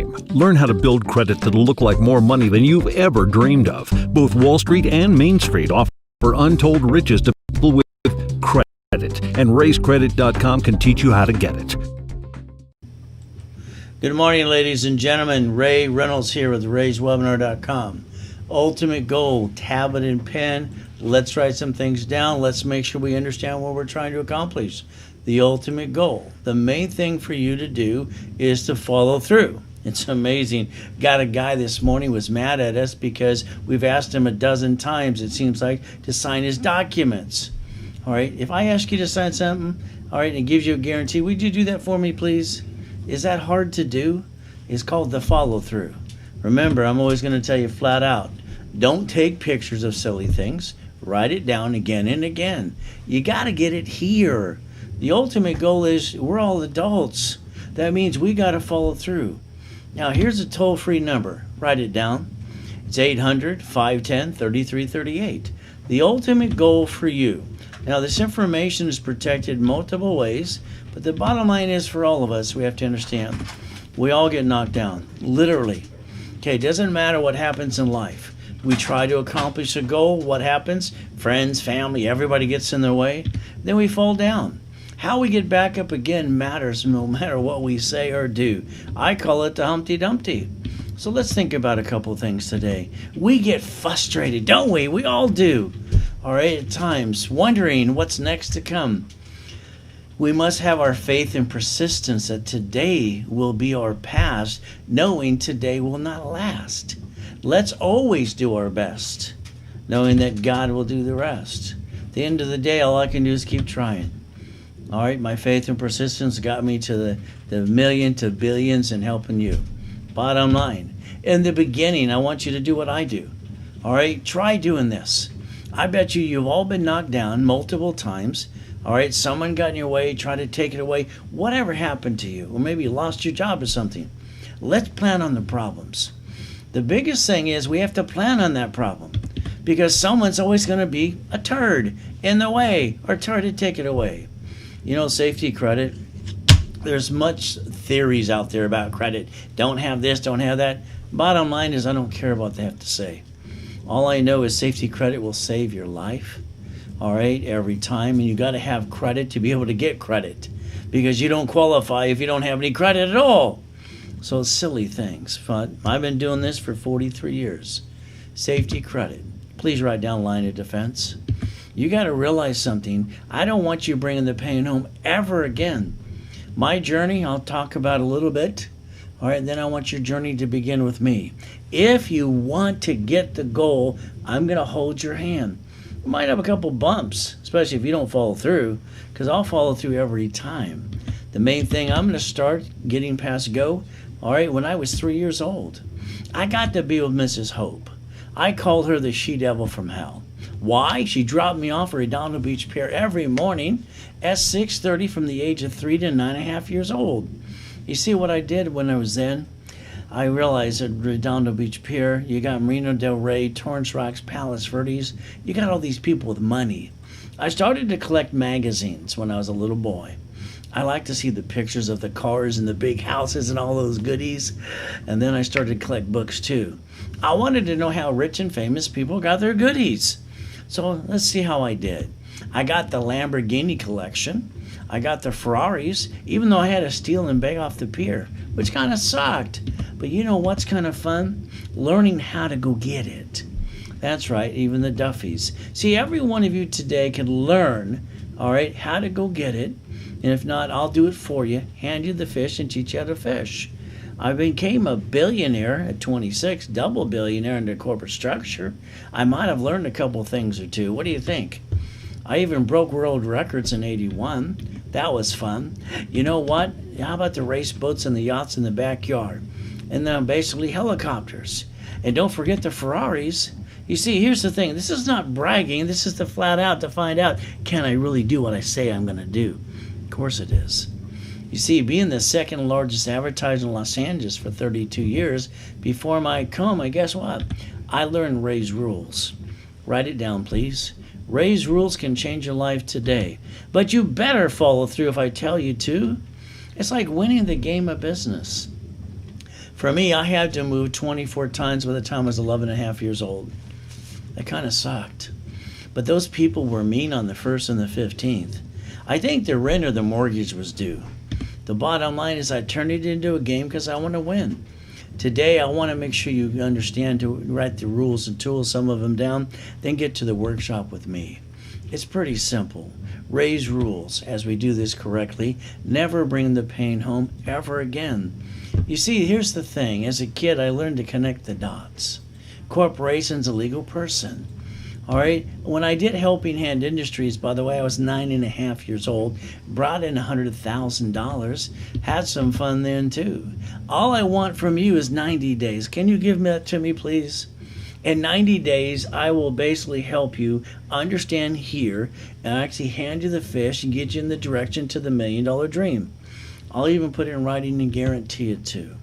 Learn how to build credit that'll look like more money than you've ever dreamed of. Both Wall Street and Main Street offer untold riches to people with credit, and RaisCredit.com can teach you how to get it. Good morning, ladies and gentlemen. Ray Reynolds here with RaisWebinar.com. Ultimate goal, tablet and pen. Let's write some things down. Let's make sure we understand what we're trying to accomplish. The ultimate goal. The main thing for you to do is to follow through. It's amazing. Got a guy this morning was mad at us because we've asked him a dozen times, it seems like, to sign his documents. All right, if I ask you to sign something, all right, and it gives you a guarantee, would you do that for me, please? Is that hard to do? It's called the follow through. Remember, I'm always going to tell you flat out, don't take pictures of silly things. Write it down again and again. You got to get it here. The ultimate goal is we're all adults. That means we got to follow through. Now, here's a toll-free number. Write it down. It's 800-510-3338. The ultimate goal for you. Now, this information is protected multiple ways, but the bottom line is for all of us, we have to understand, we all get knocked down, literally. Okay, it doesn't matter what happens in life. We try to accomplish a goal. What happens? Friends, family, everybody gets in their way. Then we fall down. How we get back up again matters no matter what we say or do. I call it the Humpty Dumpty. So let's think about a couple of things today. We get frustrated, don't we? We all do. All right, at times, wondering what's next to come. We must have our faith and persistence that today will be our past, knowing today will not last. Let's always do our best, knowing that God will do the rest. At the end of the day, all I can do is keep trying. All right, my faith and persistence got me to the million to billions and helping you. Bottom line, in the beginning, I want you to do what I do. All right, try doing this. I bet you've all been knocked down multiple times. All right, someone got in your way, tried to take it away. Whatever happened to you, or maybe you lost your job or something. Let's plan on the problems. The biggest thing is we have to plan on that problem because someone's always going to be a turd in the way or try to take it away. You know, safety credit, there's much theories out there about credit. Don't have this, don't have that. Bottom line is I don't care what they have to say. All I know is safety credit will save your life, all right, every time. And you got to have credit to be able to get credit because you don't qualify if you don't have any credit at all. So it's silly things. But I've been doing this for 43 years. Safety credit. Please write down line of defense. You got to realize something. I don't want you bringing the pain home ever again. My journey, I'll talk about a little bit. All right, then I want your journey to begin with me. If you want to get the goal, I'm going to hold your hand. You might have a couple bumps, especially if you don't follow through, because I'll follow through every time. The main thing, I'm going to start getting past go, all right, when I was 3 years old. I got to be with Mrs. Hope. I called her the she-devil from hell. Why? She dropped me off at Redondo Beach Pier every morning at 6:30 from the age of 3 to 9.5 years old. You see what I did when I was then? I realized at Redondo Beach Pier, you got Marina Del Rey, Torrance Rocks, Palos Verdes. You got all these people with money. I started to collect magazines when I was a little boy. I like to see the pictures of the cars and the big houses and all those goodies. And then I started to collect books too. I wanted to know how rich and famous people got their goodies. So let's see how I did. I got the Lamborghini collection. I got the Ferraris, even though I had to steal and beg off the pier, which kind of sucked. But you know what's kind of fun? Learning how to go get it. That's right, even the Duffies. See, every one of you today can learn, all right, how to go get it. And if not, I'll do it for you, hand you the fish and teach you how to fish. I became a billionaire at 26, double billionaire in the corporate structure. I might have learned a couple things or two. What do you think? I even broke world records in 81. That was fun. You know what? How about the race boats and the yachts in the backyard? And then basically helicopters. And don't forget the Ferraris. You see, here's the thing. This is not bragging. This is the flat out to find out, can I really do what I say I'm going to do? Of course it is. You see, being the second largest advertiser in Los Angeles for 32 years, before my coma, guess what? I learned Ray's rules. Write it down, please. Ray's rules can change your life today. But you better follow through if I tell you to. It's like winning the game of business. For me, I had to move 24 times by the time I was 11 and a half years old. That kind of sucked. But those people were mean on the 1st and the 15th. I think the rent or the mortgage was due. The bottom line is I turned it into a game because I want to win. Today, I want to make sure you understand to write the rules and tools, some of them down, then get to the workshop with me. It's pretty simple. Raise rules as we do this correctly. Never bring the pain home ever again. You see, here's the thing. As a kid, I learned to connect the dots. Corporation's a legal person. All right. When I did Helping Hand Industries, by the way, I was 9.5 years old, brought in $100,000, had some fun then too. All I want from you is 90 days. Can you give that to me, please? In 90 days, I will basically help you understand here and actually hand you the fish and get you in the direction to the $1 million dream. I'll even put it in writing and guarantee it too.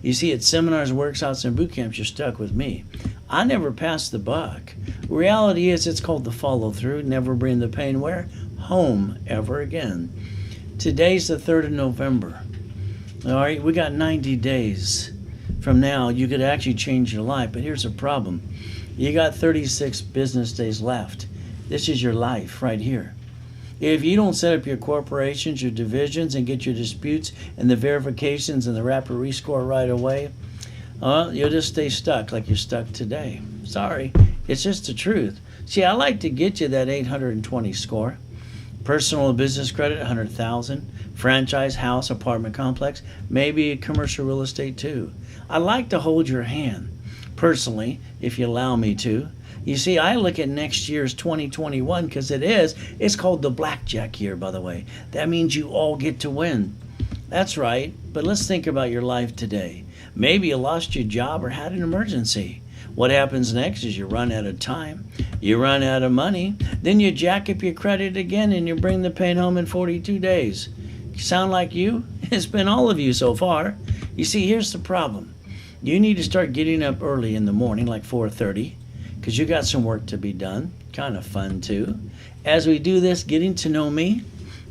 You see, at seminars, workshops, and boot camps, you're stuck with me. I never pass the buck. Reality is, it's called the follow through. Never bring the pain where? Home ever again. Today's the 3rd of November. All right, we got 90 days. From now, you could actually change your life, but here's a problem. You got 36 business days left. This is your life right here. If you don't set up your corporations, your divisions, and get your disputes and the verifications and the rapid rescore right away, you'll just stay stuck like you're stuck today. Sorry, it's just the truth. See, I like to get you that 820 score. Personal and business credit, 100,000. Franchise, house, apartment complex, maybe commercial real estate too. I like to hold your hand, personally, if you allow me to. You see, I look at next year's 2021 because it's called the blackjack year, by the way. That means you all get to win. That's right, but let's think about your life today. Maybe you lost your job or had an emergency. What happens next is you run out of time, you run out of money, then you jack up your credit again and you bring the pain home in 42 days. Sound like you? It's been all of you so far. You see, here's the problem. You need to start getting up early in the morning, like 4:30, because you got some work to be done. Kind of fun too. As we do this, getting to know me,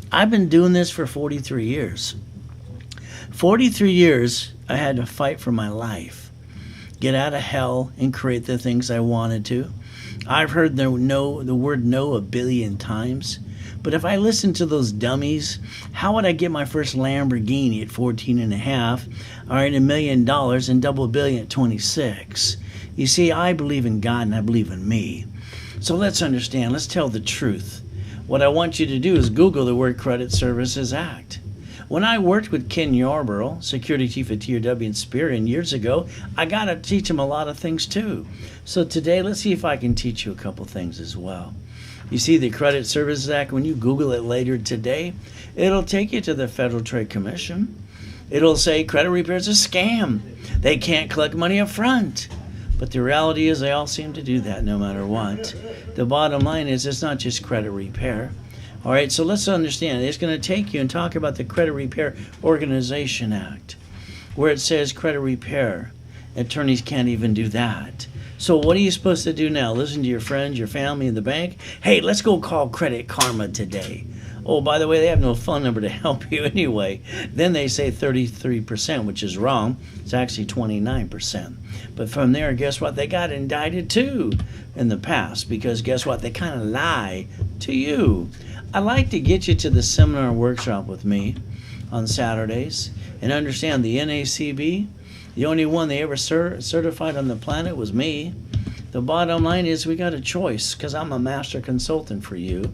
I've been doing this for 43 years. 43 years I had to fight for my life, get out of hell and create the things I wanted to. I've heard the word no a billion times. But if I listened to those dummies, how would I get my first Lamborghini at 14 and a half, all right, $1 million and double a billion at 26? You see, I believe in God and I believe in me. So let's understand, let's tell the truth. What I want you to do is Google the word Credit Services Act. When I worked with Ken Yarborough, security chief at TRW and Spearian years ago, I got to teach him a lot of things too. So today, let's see if I can teach you a couple things as well. You see, the Credit Services Act, when you Google it later today, it'll take you to the Federal Trade Commission. It'll say credit repair is a scam. They can't collect money up front. But the reality is they all seem to do that no matter what. The bottom line is it's not just credit repair. All right, so let's understand. It's going to take you and talk about the Credit Repair Organization Act, where it says credit repair. Attorneys can't even do that. So what are you supposed to do now? Listen to your friends, your family, and the bank? Hey, let's go call Credit Karma today. Oh, by the way, they have no phone number to help you anyway. Then they say 33%, which is wrong. It's actually 29%. But from there, guess what? They got indicted too in the past because guess what? They kind of lie to you. I like to get you to the seminar workshop with me on Saturdays and understand the NACB. The only one they ever certified on the planet was me. The bottom line is we got a choice because I'm a master consultant for you.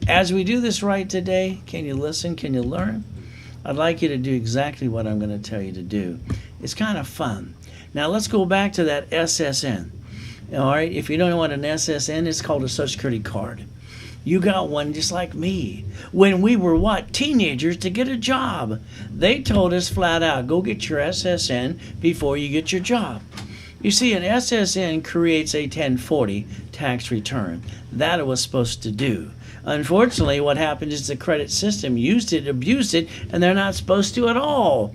As we do this right today, can you listen? Can you learn? I'd like you to do exactly what I'm going to tell you to do. It's kind of fun. Now let's go back to that SSN. All right, if you don't know what an SSN is, it's called a Social Security card. You got one just like me. When we were, teenagers to get a job. They told us flat out, go get your SSN before you get your job. You see, an SSN creates a 1040 tax return. That it was supposed to do. Unfortunately, what happened is the credit system used it, abused it, and they're not supposed to at all.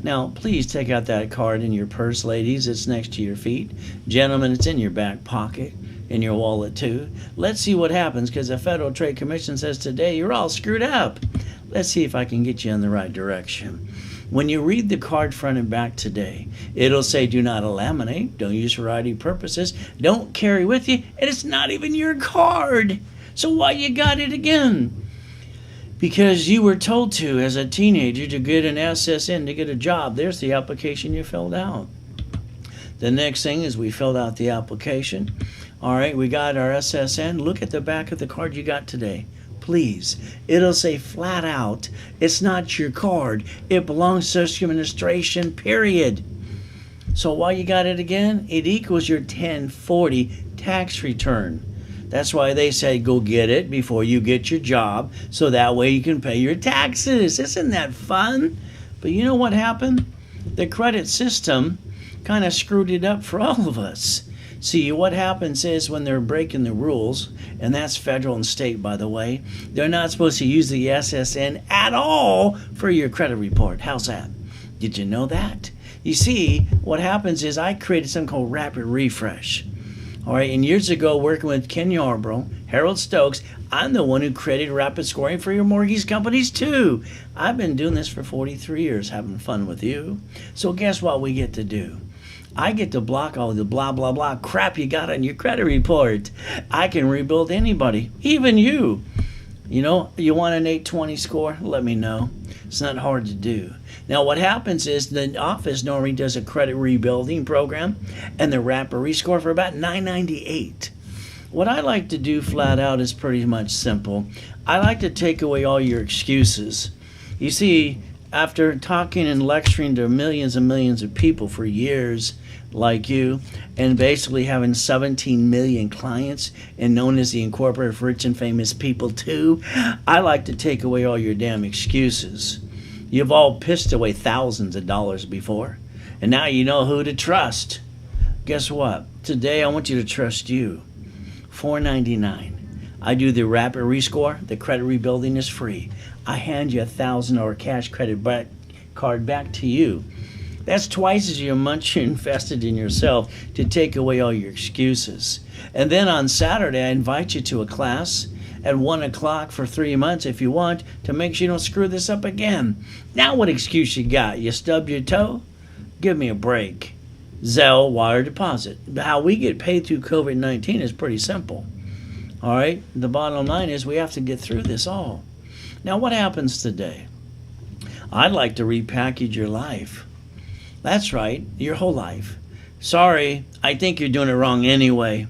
Now, please take out that card in your purse, ladies. It's next to your feet. Gentlemen, it's in your back pocket. In your wallet too. Let's see what happens because the Federal Trade Commission says today you're all screwed up. Let's see if I can get you in the right direction. When you read the card front and back today, it'll say do not laminate, don't use for variety purposes, don't carry with you, and it's not even your card. So why you got it again? Because you were told to, as a teenager, to get an SSN, to get a job. There's the application you filled out. The next thing is we filled out the application. All right, we got our SSN. Look at the back of the card you got today. Please. It'll say flat out, it's not your card. It belongs to Social Administration, period. So why you got it again? It equals your 1040 tax return. That's why they say go get it before you get your job, so that way you can pay your taxes. Isn't that fun? But you know what happened? The credit system kind of screwed it up for all of us. See, what happens is when they're breaking the rules, and that's federal and state, by the way, they're not supposed to use the SSN at all for your credit report. How's that? Did you know that? You see, what happens is I created something called Rapid Refresh. All right, and years ago, working with Ken Yarbrough, Harold Stokes, I'm the one who created rapid scoring for your mortgage companies too. I've been doing this for 43 years, having fun with you. So guess what we get to do? I get to block all the blah, blah, blah crap you got on your credit report. I can rebuild anybody, even you. You know, you want an 820 score? Let me know. It's not hard to do. Now, what happens is the office normally does a credit rebuilding program and the rapid rescore for about $9.98. What I like to do flat out is pretty much simple. I like to take away all your excuses. You see, after talking and lecturing to millions and millions of people for years, like you, and basically having 17 million clients and known as the Incorporated for Rich and Famous People too, I like to take away all your damn excuses. You've all pissed away thousands of dollars before, and now you know who to trust. Guess what? Today I want you to trust you. $4.99. I do the rapid rescore. The credit rebuilding is free. I hand you a $1,000 cash credit card back to you. That's twice as much you invested in yourself to take away all your excuses. And then on Saturday, I invite you to a class at 1 o'clock for 3 months if you want, to make sure you don't screw this up again. Now what excuse you got? You stub your toe? Give me a break. Zelle, wire deposit. How we get paid through COVID-19 is pretty simple. All right? The bottom line is we have to get through this all. Now what happens today? I'd like to repackage your life. That's right, your whole life. Sorry, I think you're doing it wrong anyway.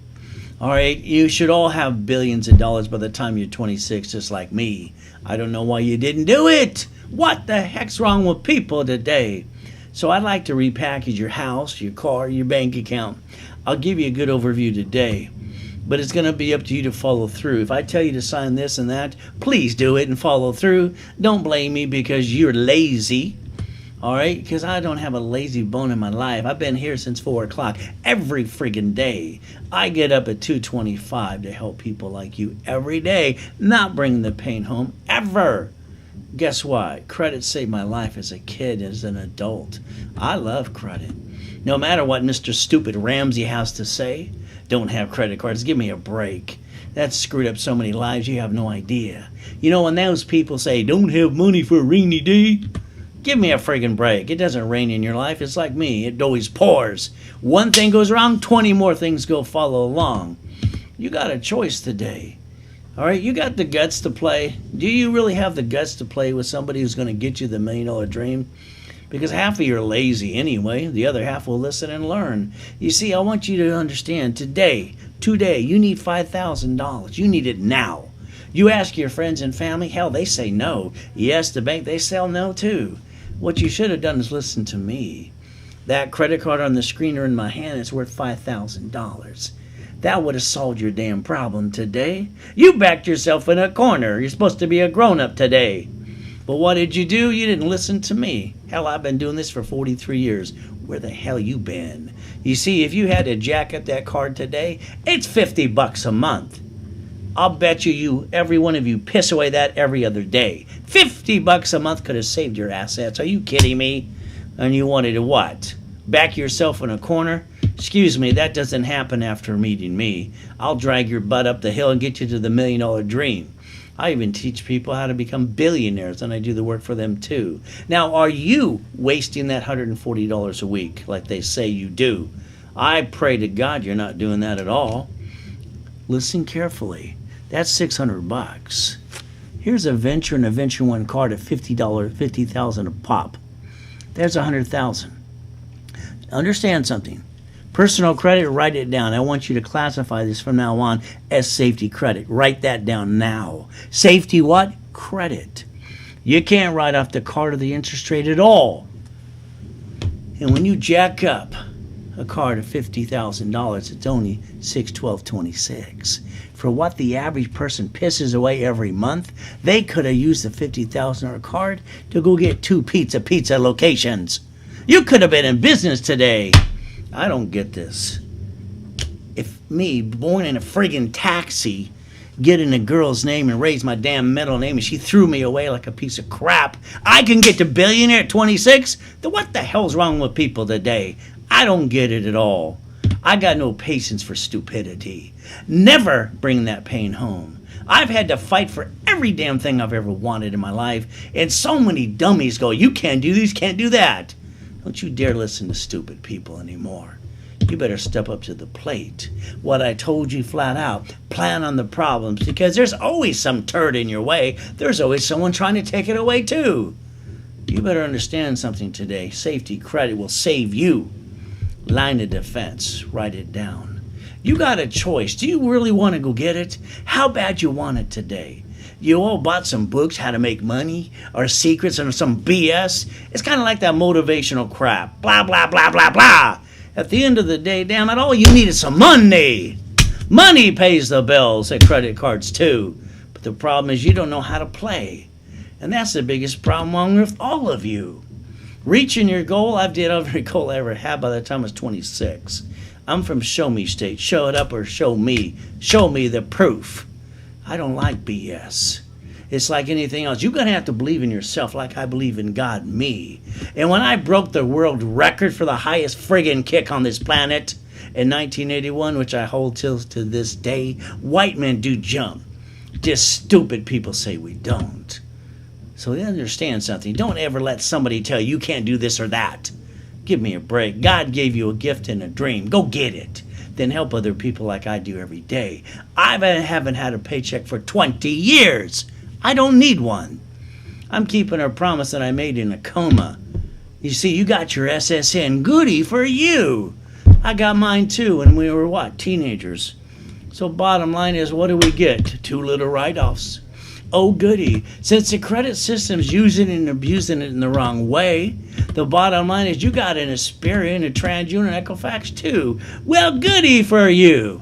All right, you should all have billions of dollars by the time you're 26, just like me. I don't know why you didn't do it. What the heck's wrong with people today? So I'd like to repackage your house, your car, your bank account. I'll give you a good overview today, but it's going to be up to you to follow through. If I tell you to sign this and that, please do it and follow through. Don't blame me because you're lazy. All right, because I don't have a lazy bone in my life. I've been here since 4 o'clock every friggin' day. I get up at 2:25 to help people like you every day, not bring the pain home ever. Guess what? Credit saved my life as a kid, as an adult. I love credit. No matter what Mr. Stupid Ramsey has to say, don't have credit cards. Give me a break. That's screwed up so many lives you have no idea. You know, when those people say, don't have money for a rainy day, give me a friggin' break. It doesn't rain in your life. It's like me. It always pours. One thing goes wrong, 20 more things go follow along. You got a choice today. All right, you got the guts to play. Do you really have the guts to play with somebody who's going to get you the $1 million dream? Because half of you are lazy anyway. The other half will listen and learn. You see, I want you to understand today, you need $5,000. You need it now. You ask your friends and family, hell, they say no. Yes, the bank, they say no too. What you should have done is listen to me. That credit card on the screen or in my hand is worth $5,000. That would have solved your damn problem today. You backed yourself in a corner. You're supposed to be a grown-up today. But what did you do? You didn't listen to me. Hell, I've been doing this for 43 years. Where the hell you been? You see, if you had to jack up that card today, it's $50 a month. I'll bet you every one of you piss away that every other day. $50 a month could have saved your assets. Are you kidding me? And you wanted to what? Back yourself in a corner? Excuse me, that doesn't happen after meeting me. I'll drag your butt up the hill and get you to the $1 million dream. I even teach people how to become billionaires, and I do the work for them too. Now, are you wasting that $140 a week like they say you do? I pray to God you're not doing that at all. Listen carefully. That's $600. Here's a Venture and a Venture One card at $50,000 a pop. There's $100,000. Understand something. Personal credit, write it down. I want you to classify this from now on as safety credit. Write that down now. Safety what? Credit. You can't write off the card or the interest rate at all. And when you jack up a card of $50,000, it's only $612.26. For what the average person pisses away every month, they could have used the $50,000 card to go get 2 pizza locations. You could have been in business today. I don't get this. If me, born in a friggin' taxi, getting a girl's name and raised my damn middle name and she threw me away like a piece of crap, I can get to billionaire at 26? Then what the hell's wrong with people today? I don't get it at all. I got no patience for stupidity. Never bring that pain home. I've had to fight for every damn thing I've ever wanted in my life, and so many dummies go, you can't do this, can't do that. Don't you dare listen to stupid people anymore. You better step up to the plate. What I told you flat out, plan on the problems, because there's always some turd in your way. There's always someone trying to take it away too. You better understand something today. Safety credit will save you. Line of defense, write it down. You got a choice. Do you really want to go get it? How bad you want it today? You all bought some books, how to make money, or secrets, or some BS. It's kind of like that motivational crap. Blah, blah, blah, blah, blah. At the end of the day, damn it, all you need is some money. Money pays the bills and credit cards too. But the problem is you don't know how to play. And that's the biggest problem with all of you. Reaching your goal, I've did every goal I ever had by the time I was 26. I'm from Show Me State. Show it up or show me. Show me the proof. I don't like BS. It's like anything else. You're going to have to believe in yourself like I believe in God, me. And when I broke the world record for the highest friggin' kick on this planet in 1981, which I hold till to this day, white men do jump. Just stupid people say we don't. So they understand something. Don't ever let somebody tell you can't do this or that. Give me a break. God gave you a gift and a dream. Go get it. Then help other people like I do every day. I haven't had a paycheck for 20 years. I don't need one. I'm keeping a promise that I made in a coma. You see, you got your SSN. Goody for you. I got mine too when we were, teenagers. So bottom line is, what do we get? 2 little write-offs. Oh, goody. Since the credit system's using and abusing it in the wrong way, the bottom line is you got an Experian, a TransUnion, and Equifax too. Well, goody for you.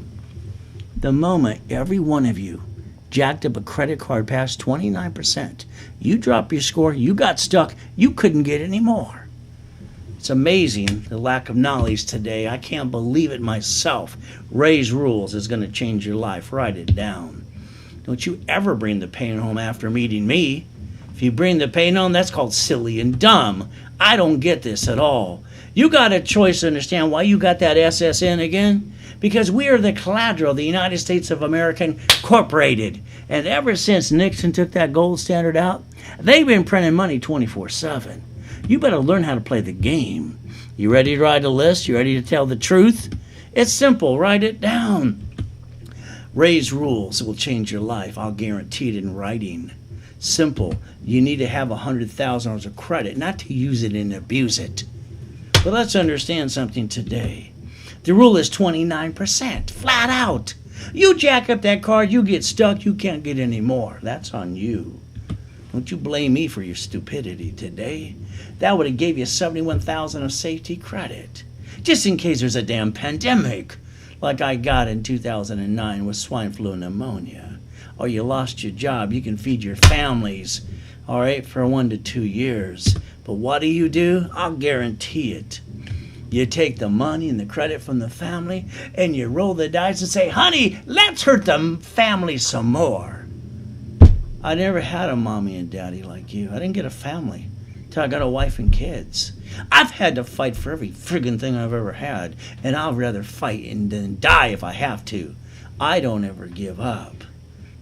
The moment every one of you jacked up a credit card past 29%, you drop your score, you got stuck, you couldn't get any more. It's amazing the lack of knowledge today. I can't believe it myself. Ray's Rules is going to change your life. Write it down. Don't you ever bring the pain home after meeting me. If you bring the pain home, that's called silly and dumb. I don't get this at all. You got a choice to understand why you got that SSN again? Because we are the collateral, the United States of America Incorporated. And ever since Nixon took that gold standard out, they've been printing money 24/7. You better learn how to play the game. You ready to write a list? You ready to tell the truth? It's simple. Write it down. Ray's Rules will change your life. I'll guarantee it in writing. Simple. You need to have $100,000 of credit, not to use it and abuse it. But let's understand something today. The rule is 29%, flat out. You jack up that card, you get stuck, you can't get any more. That's on you. Don't you blame me for your stupidity today. That would have gave you $71,000 of safety credit. Just in case there's a damn pandemic, like I got in 2009 with swine flu and pneumonia. Or you lost your job, you can feed your families, all right, for 1 to 2 years. But what do? I'll guarantee it. You take the money and the credit from the family and you roll the dice and say, honey, let's hurt the family some more. I never had a mommy and daddy like you. I didn't get a family till I got a wife and kids. I've had to fight for every friggin' thing I've ever had, and I'll rather fight and then die if I have to. I don't ever give up.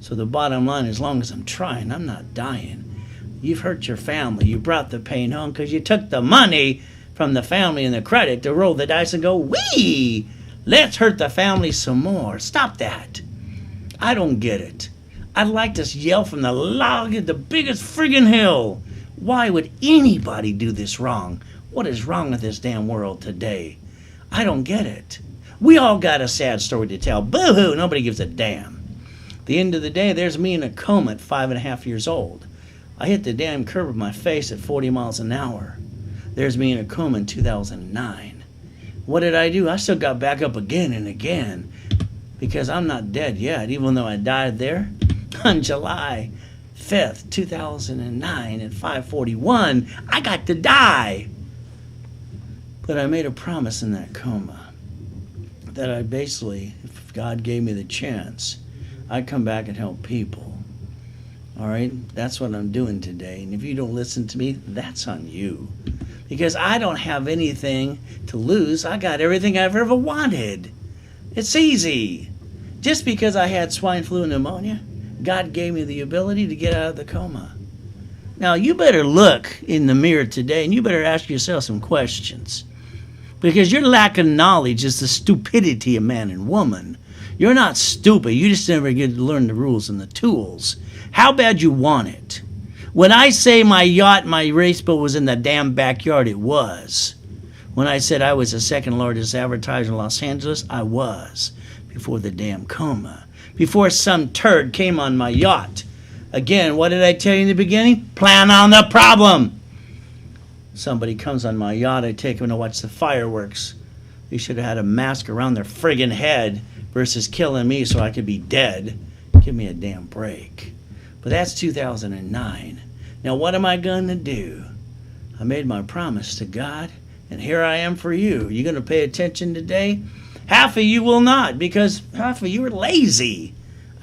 So the bottom line, as long as I'm trying, I'm not dying. You've hurt your family. You brought the pain home because you took the money from the family and the credit to roll the dice and go, wee, let's hurt the family some more. Stop that. I don't get it. I'd like to yell from the log at the biggest friggin' hill. Why would anybody do this wrong? What is wrong with this damn world today? I don't get it. We all got a sad story to tell. Boo-hoo, nobody gives a damn. At the end of the day, there's me in a coma at 5.5 years old. I hit the damn curb of my face at 40 miles an hour. There's me in a coma in 2009. What did I do? I still got back up again and again because I'm not dead yet, even though I died there on July 5th, 2009 at 5:41. I got to die. But I made a promise in that coma that I basically, if God gave me the chance, I'd come back and help people. All right? That's what I'm doing today. And if you don't listen to me, that's on you. Because I don't have anything to lose. I got everything I've ever wanted. It's easy. Just because I had swine flu and pneumonia, God gave me the ability to get out of the coma. Now, you better look in the mirror today and you better ask yourself some questions. Because your lack of knowledge is the stupidity of man and woman. You're not stupid. You just never get to learn the rules and the tools. How bad you want it? When I say my yacht, my race boat was in the damn backyard, it was. When I said I was the second largest advertiser in Los Angeles, I was. Before the damn coma. Before some turd came on my yacht. Again, what did I tell you in the beginning? Plan on the problem. Somebody comes on my yacht, I take them to watch the fireworks. They should have had a mask around their friggin' head versus killing me so I could be dead. Give me a damn break. But that's 2009. Now what am I going to do? I made my promise to God, and here I am for you. You going to pay attention today? Half of you will not, because half of you are lazy.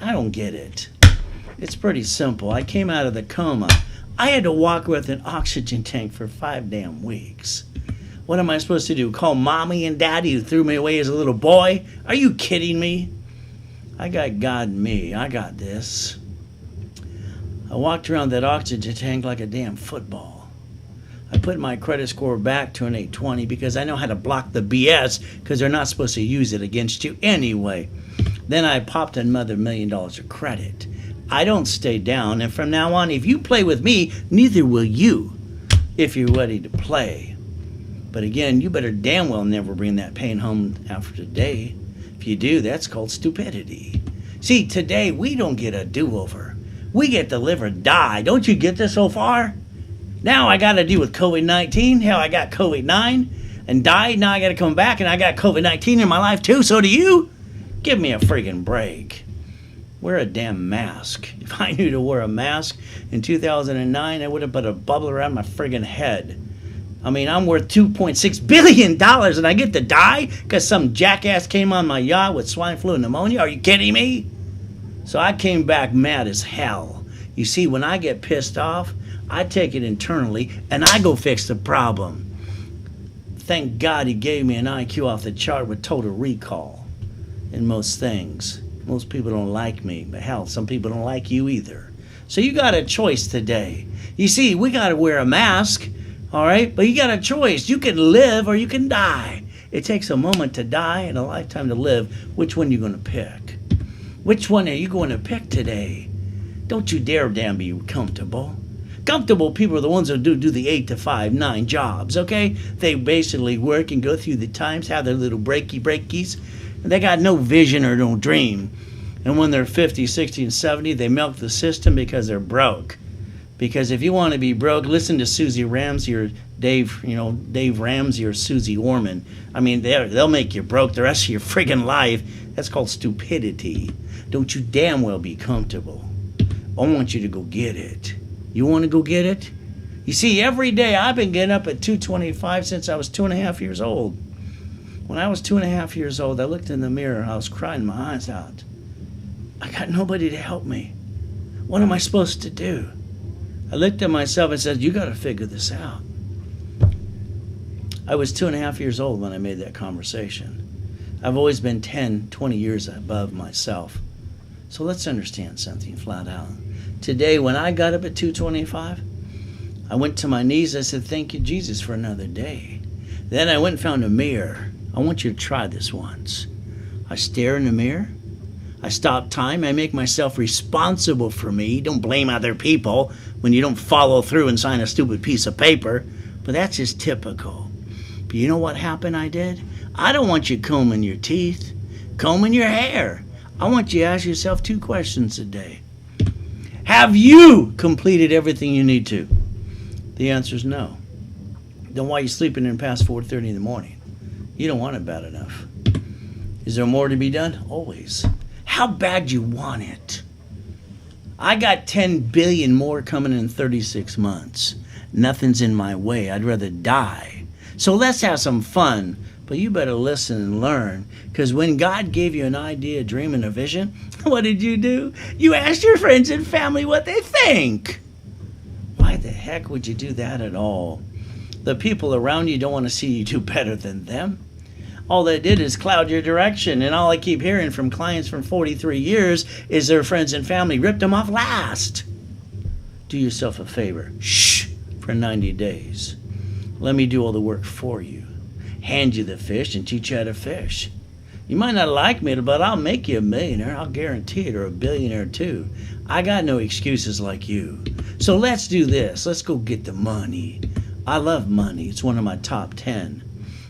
I don't get it. It's pretty simple. I came out of the coma. I had to walk with an oxygen tank for 5 damn weeks. What am I supposed to do? Call mommy and daddy who threw me away as a little boy? Are you kidding me? I got God in me. I got this. I walked around that oxygen tank like a damn football. I put my credit score back to an 820 because I know how to block the BS because they're not supposed to use it against you anyway. Then I popped another $1 million of credit. I don't stay down, and from now on, if you play with me, neither will you if you're ready to play. But again, you better damn well never bring that pain home after today. If you do, that's called stupidity. See, today we don't get a do-over. We get to live or die. Don't you get this so far? Now I got to deal with COVID-19. Hell, I got COVID-9 and died. Now I got to come back and I got COVID-19 in my life too. So do you? Give me a friggin' break. Wear a damn mask. If I knew to wear a mask in 2009, I would have put a bubble around my friggin' head. I mean, I'm worth $2.6 billion and I get to die because some jackass came on my yacht with swine flu and pneumonia? Are you kidding me? So I came back mad as hell. You see, when I get pissed off, I take it internally and I go fix the problem. Thank God he gave me an IQ off the chart with total recall in most things. Most people don't like me, but hell, some people don't like you either. So you got a choice today. You see, we got to wear a mask, all right? But you got a choice. You can live or you can die. It takes a moment to die and a lifetime to live. Which one are you going to pick? Which one are you going to pick today? Don't you dare damn be comfortable. Comfortable people are the ones who do the 8 to 5, 9 jobs, okay? They basically work and go through the times, have their little breakies. They got no vision or no dream. And when they're 50, 60, and 70, they milk the system because they're broke. Because if you want to be broke, listen to Susie Ramsey or Dave Ramsey or Susie Orman. I mean, they'll make you broke the rest of your friggin' life. That's called stupidity. Don't you damn well be comfortable. I want you to go get it. You want to go get it? You see, every day I've been getting up at 2:25 since I was 2.5 years old. When I was 2.5 years old, I looked in the mirror. I was crying my eyes out. I got nobody to help me. What am I supposed to do? I looked at myself and said, you got to figure this out. I was 2.5 years old when I made that conversation. I've always been 10, 20 years above myself. So let's understand something flat out. Today, when I got up at 2:25, I went to my knees. I said, thank you, Jesus, for another day. Then I went and found a mirror. I want you to try this once. I stare in the mirror. I stop time. I make myself responsible for me. Don't blame other people when you don't follow through and sign a stupid piece of paper. But that's just typical. But you know what happened I did? I don't want you combing your teeth, combing your hair. I want you to ask yourself 2 questions a day. Have you completed everything you need to? The answer is no. Then why are you sleeping in past 4:30 in the morning? You don't want it bad enough. Is there more to be done? Always. How bad you want it? I got 10 billion more coming in 36 months. Nothing's in my way. I'd rather die. So let's have some fun. But you better listen and learn. Because when God gave you an idea, a dream, and a vision, what did you do? You asked your friends and family what they think. Why the heck would you do that at all? The people around you don't want to see you do better than them. All they did is cloud your direction. And all I keep hearing from clients from 43 years is their friends and family ripped them off last. Do yourself a favor. Shh. For 90 days. Let me do all the work for you. Hand you the fish and teach you how to fish. You might not like me, but I'll make you a millionaire. I'll guarantee it, or a billionaire too. I got no excuses like you. So let's do this. Let's go get the money. I love money. It's one of my top 10.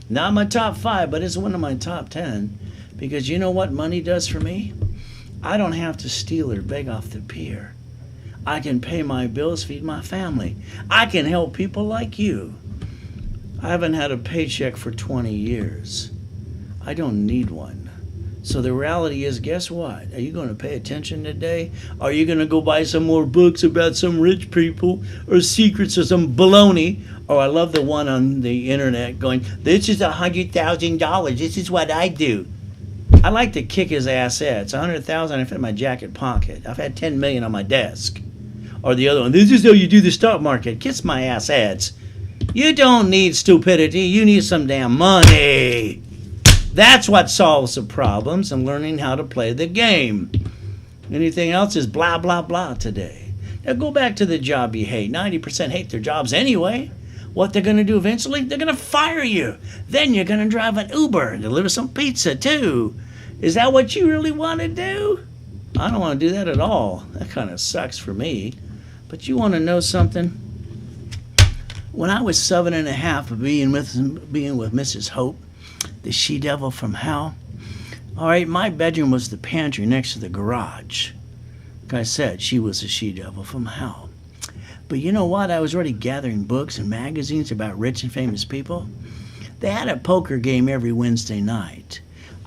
Not my top 5, but it's one of my top 10. Because you know what money does for me? I don't have to steal or beg off the pier. I can pay my bills, feed my family. I can help people like you. I haven't had a paycheck for 20 years. I don't need one. So the reality is, guess what? Are you going to pay attention today? Are you going to go buy some more books about some rich people or secrets or some baloney? Or I love the one on the internet going, this is $100,000. This is what I do. I like to kick his assets. 100,000 I fit in my jacket pocket. I've had 10 million on my desk. Or the other one, this is how you do the stock market. Kiss my assets. You don't need stupidity. You need some damn money. That's what solves the problems and learning how to play the game. Anything else is blah, blah, blah today. Now go back to the job you hate. 90% hate their jobs anyway. What they're going to do eventually? They're going to fire you. Then you're going to drive an Uber and deliver some pizza too. Is that what you really want to do? I don't want to do that at all. That kind of sucks for me. But you want to know something? When I was 7.5 of being with Mrs. Hope, the she-devil from hell, all right, my bedroom was the pantry next to the garage. Like I said, she was a she-devil from hell. But you know what? I was already gathering books and magazines about rich and famous people. They had a poker game every Wednesday night.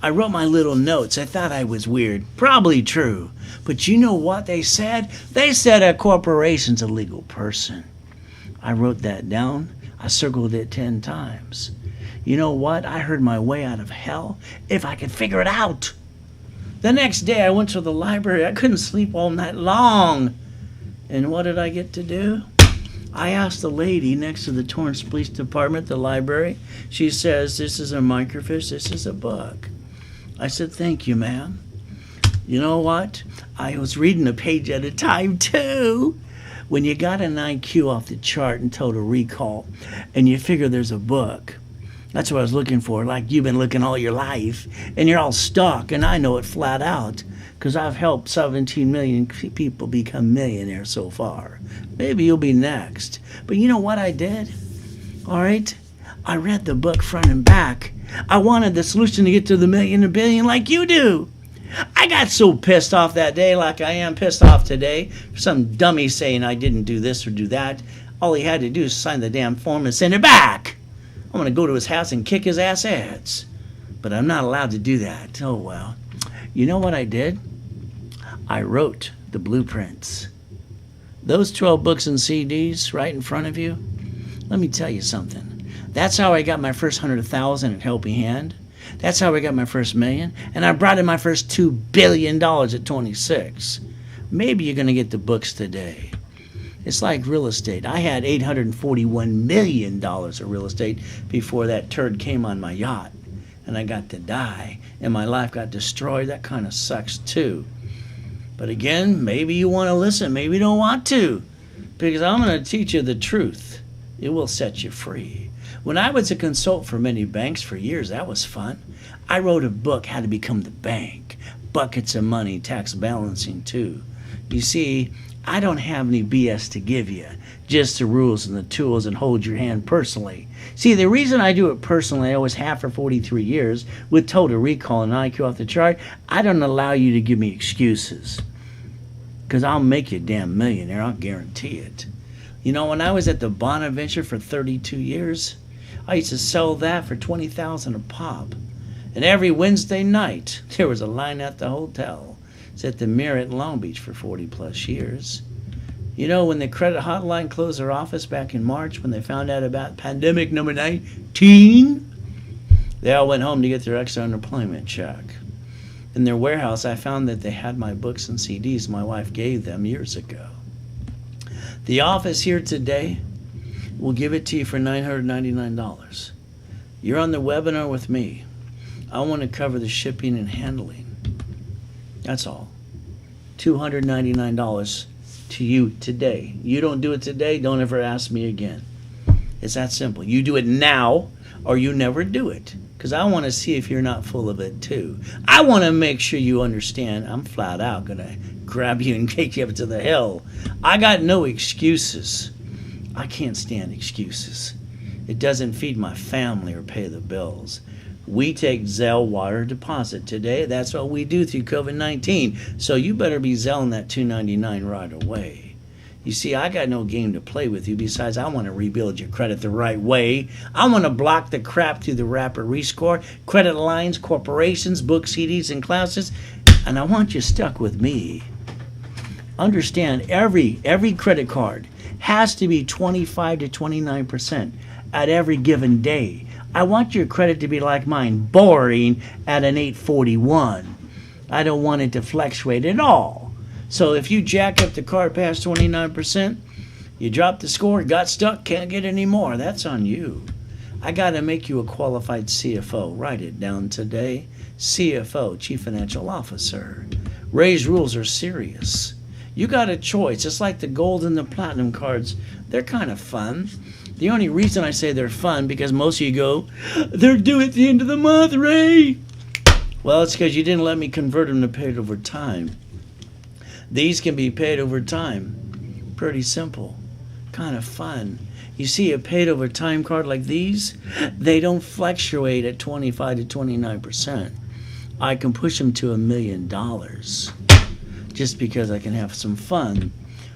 I wrote my little notes. I thought I was weird. Probably true. But you know what they said? They said a corporation's a legal person. I wrote that down. I circled it 10 times. You know what? I heard my way out of hell if I could figure it out. The next day I went to the library. I couldn't sleep all night long. And what did I get to do? I asked the lady next to the Torrance Police Department, the library. She says, this is a microfiche, this is a book. I said, thank you, ma'am. You know what? I was reading a page at a time, too. When you got an IQ off the chart and total recall, and you figure there's a book, that's what I was looking for, like you've been looking all your life, and you're all stuck, and I know it flat out, because I've helped 17 million people become millionaires so far. Maybe you'll be next. But you know what I did? All right? I read the book front and back. I wanted the solution to get to the million and billion like you do. I got so pissed off that day, like I am pissed off today, for some dummy saying I didn't do this or do that. All he had to do is sign the damn form and send it back. I'm going to go to his house and kick his ass. But I'm not allowed to do that. Oh, well. You know what I did? I wrote the blueprints. Those 12 books and CDs right in front of you, let me tell you something. That's how I got my first 100,000 at Helping Hand. That's how I got my first million. And I brought in my first $2 billion at 26. Maybe you're going to get the books today. It's like real estate. I had $841 million of real estate before that turd came on my yacht. And I got to die. And my life got destroyed. That kind of sucks too. But again, maybe you want to listen, maybe you don't want to, because I'm going to teach you the truth. It will set you free. When I was a consultant for many banks for years, that was fun. I wrote a book, How to Become the Bank. Buckets of money, tax balancing too. You see, I don't have any BS to give you, just the rules and the tools and hold your hand personally. See, the reason I do it personally, I always have for 43 years, with total recall and IQ off the chart, I don't allow you to give me excuses. Because I'll make you a damn millionaire, I'll guarantee it. You know, when I was at the Bonaventure for 32 years, I used to sell that for $20,000 a pop. And every Wednesday night, there was a line at the hotel. It's at the Mirror at Long Beach for 40 plus years. You know, when the credit hotline closed their office back in March, when they found out about pandemic number 19, they all went home to get their extra unemployment check. In their warehouse, I found that they had my books and CDs my wife gave them years ago. The office here today will give it to you for $999. You're on the webinar with me. I want to cover the shipping and handling. That's all. $299 to you today. You don't do it today, don't ever ask me again. It's that simple. You do it now or you never do it. Because I want to see if you're not full of it too. I want to make sure you understand I'm flat out going to grab you and take you up to the hell. I got no excuses. I can't stand excuses. It doesn't feed my family or pay the bills. We take Zelle wire deposit today. That's what we do through COVID-19. So you better be Zelling that $299 right away. You see, I got no game to play with you. Besides, I want to rebuild your credit the right way. I want to block the crap through the rapid rescore, credit lines, corporations, book CDs, and classes. And I want you stuck with me. Understand, every credit card has to be 25 to 29% at every given day. I want your credit to be like mine, boring at an 841. I don't want it to fluctuate at all. So if you jack up the card past 29%, you drop the score, got stuck, can't get any more. That's on you. I got to make you a qualified CFO. Write it down today. CFO, Chief Financial Officer. Ray's rules are serious. You got a choice. Just like the gold and the platinum cards, they're kind of fun. The only reason I say they're fun, because most of you go, they're due at the end of the month, Ray. Well, it's because you didn't let me convert them to paid over time. These can be paid over time. Pretty simple. Kind of fun. You see a paid over time card like these, they don't fluctuate at 25 to 29%. I can push them to $1 million just because I can have some fun.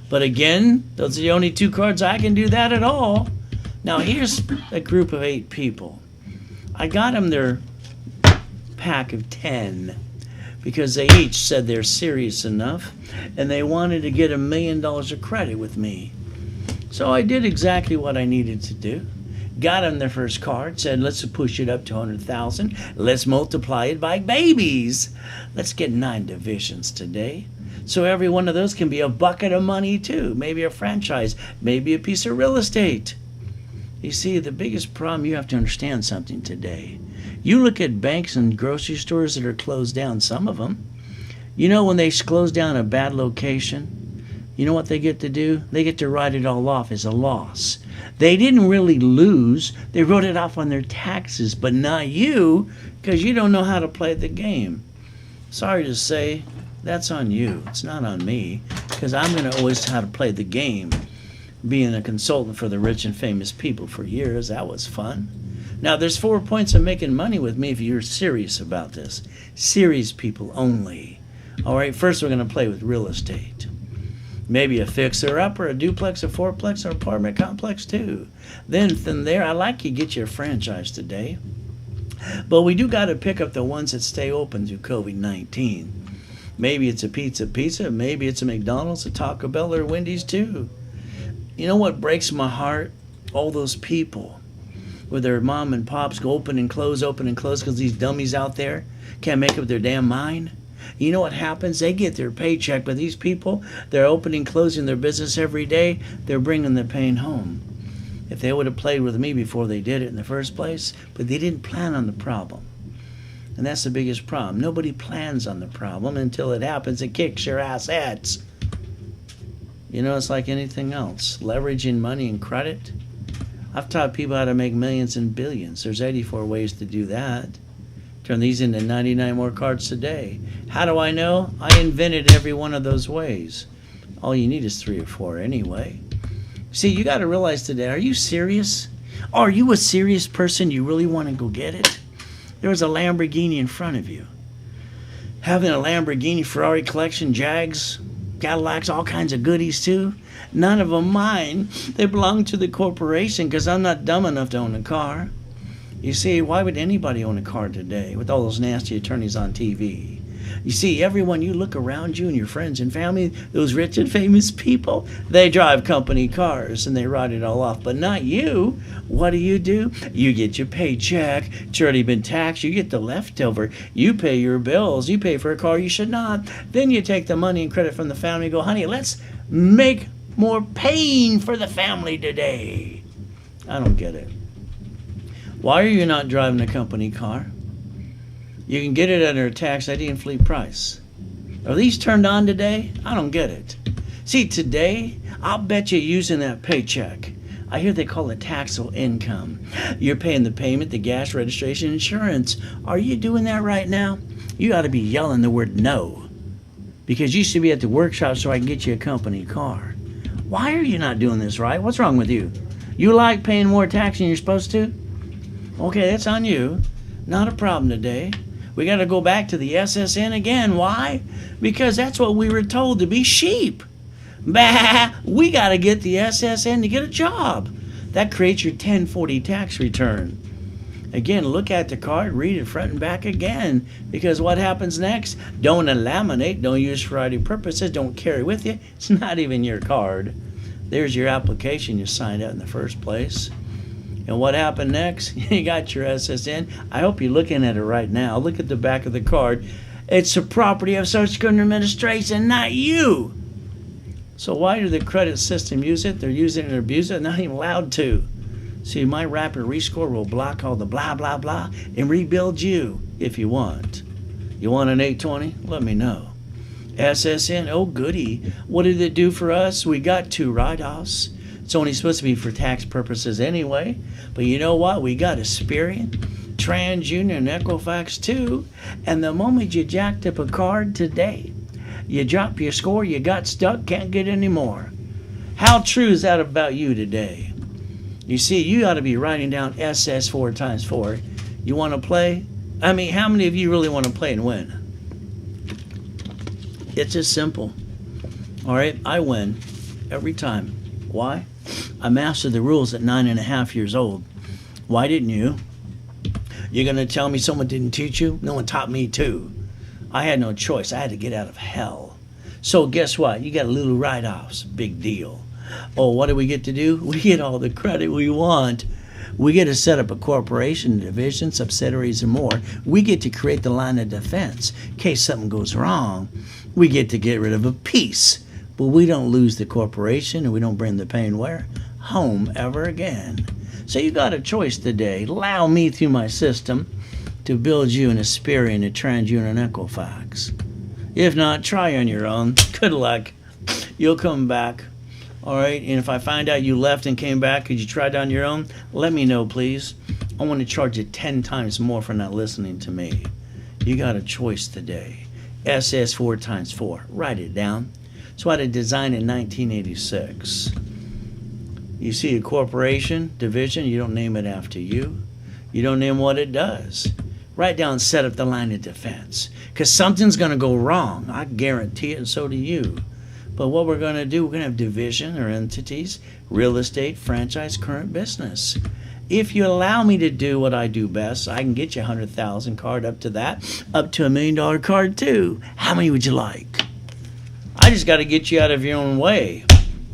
But again, those are the only two cards I can do that at all. Now here's a group of 8 people. I got them their pack of 10 because they each said they're serious enough and they wanted to get $1 million of credit with me. So I did exactly what I needed to do. Got them their first card, said let's push it up to 100,000. Let's multiply it by babies. Let's get 9 divisions today. So every one of those can be a bucket of money too. Maybe a franchise, maybe a piece of real estate. You see, the biggest problem, you have to understand something today. You look at banks and grocery stores that are closed down, some of them. You know when they close down a bad location, you know what they get to do? They get to write it all off as a loss. They didn't really lose. They wrote it off on their taxes, but not you, because you don't know how to play the game. Sorry to say, that's on you. It's not on me, because I'm going to always know how to play the game. Being a consultant for the rich and famous people for years, that was fun. Now, there's 4 points of making money with me if you're serious about this. Serious people only. All right, first we're going to play with real estate. Maybe a fixer-upper, a duplex, a fourplex, or apartment complex too. Then from there, I like you get your franchise today. But we do got to pick up the ones that stay open through COVID-19. Maybe it's a pizza. Maybe it's a McDonald's, a Taco Bell, or Wendy's too. You know what breaks my heart? All those people where their mom and pops go open and close because these dummies out there can't make up their damn mind. You know what happens? They get their paycheck, but these people, they're opening, closing their business every day. They're bringing the pain home. If they would have played with me before they did it in the first place, but they didn't plan on the problem. And that's the biggest problem. Nobody plans on the problem until it happens. It kicks your ass. You know, it's like anything else. Leveraging money and credit. I've taught people how to make millions and billions. There's 84 ways to do that. Turn these into 99 more cards today. How do I know? I invented every one of those ways. All you need is 3 or 4 anyway. See, you got to realize today, are you serious? Are you a serious person? You really want to go get it? There was a Lamborghini in front of you. Having a Lamborghini, Ferrari collection, Jags, Cadillacs, all kinds of goodies too. None of them mine. They belong to the corporation because I'm not dumb enough to own a car. You see, why would anybody own a car today with all those nasty attorneys on TV? You see, everyone, you look around you and your friends and family, those rich and famous people, they drive company cars and they ride it all off. But not you. What do? You get your paycheck. It's already been taxed. You get the leftover. You pay your bills. You pay for a car you should not. Then you take the money and credit from the family and go, honey, let's make more pain for the family today. I don't get it. Why are you not driving a company car? You can get it under a tax ID and fleet price. Are these turned on today? I don't get it. See, today, I'll bet you using that paycheck. I hear they call it taxable income. You're paying the payment, the gas, registration, insurance. Are you doing that right now? You ought to be yelling the word no. Because you should be at the workshop so I can get you a company car. Why are you not doing this right? What's wrong with you? You like paying more tax than you're supposed to? Okay, that's on you. Not a problem today. We got to go back to the SSN again. Why? Because that's what we were told, to be sheep. Bah! We got to get the SSN to get a job. That creates your 1040 tax return. Again, look at the card, read it front and back again. Because what happens next? Don't laminate, don't use for variety purposes, don't carry with you. It's not even your card. There's your application you signed out in the first place. And what happened next? You got your SSN. I hope you're looking at it right now. Look at the back of the card. It's the property of Social Security Administration, not you. So why do the credit system use it? They're using it and abuse it. They're not even allowed to. See, my rapid rescore will block all the blah, blah, blah and rebuild you if you want. You want an 820? Let me know. SSN, oh goody. What did it do for us? We got 2 write-offs. It's only supposed to be for tax purposes anyway. But you know what? We got Experian, TransUnion, and Equifax too. And the moment you jacked up a card today, you drop your score, you got stuck, can't get any more. How true is that about you today? You see, you ought to be writing down SS 4 times 4. You want to play? I mean, how many of you really want to play and win? It's just simple. All right, I win every time. Why? I mastered the rules at 9.5 years old. Why didn't you? You're going to tell me someone didn't teach you? No one taught me too. I had no choice. I had to get out of hell. So guess what? You got little write-offs. Big deal. Oh, what do we get to do? We get all the credit we want. We get to set up a corporation, division, subsidiaries, and more. We get to create the line of defense. In case something goes wrong, we get to get rid of a piece. But we don't lose the corporation and we don't bring the pain where? Home ever again. So you got a choice today. Allow me through my system to build you an Experian, a TransUnion, and Equifax. If not, try on your own. Good luck. You'll come back. All right, and if I find out you left and came back because you tried on your own, let me know, please. I want to charge you 10 times more for not listening to me. You got a choice today. SS 4 times 4. Write it down. So I had a design in 1986. You see a corporation, division, you don't name it after you. You don't name what it does. Write down, set up the line of defense. Because something's going to go wrong. I guarantee it, and so do you. But what we're going to do, we're going to have division or entities, real estate, franchise, current business. If you allow me to do what I do best, I can get you a 100,000 card up to that, up to $1 million card too. How many would you like? I just got to get you out of your own way.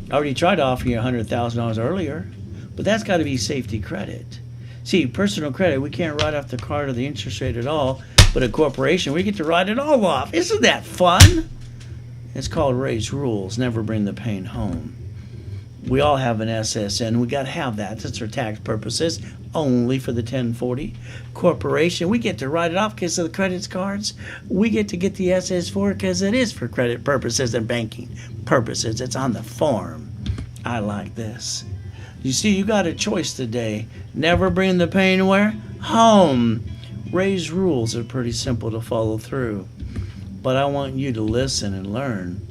I already tried to offer you $100,000 earlier, but that's got to be safety credit. See, personal credit, we can't write off the card or the interest rate at all, but a corporation, we get to write it all off. Isn't that fun? It's called raise rules, never bring the pain home. We all have an SSN. We got to have that. That's for tax purposes, only for the 1040. Corporation, we get to write it off because of the credit cards. We get to get the SS4 because it is for credit purposes and banking purposes. It's on the form. I like this. You see, you got a choice today. Never bring the pain where? Home. Ray's rules are pretty simple to follow through. But I want you to listen and learn.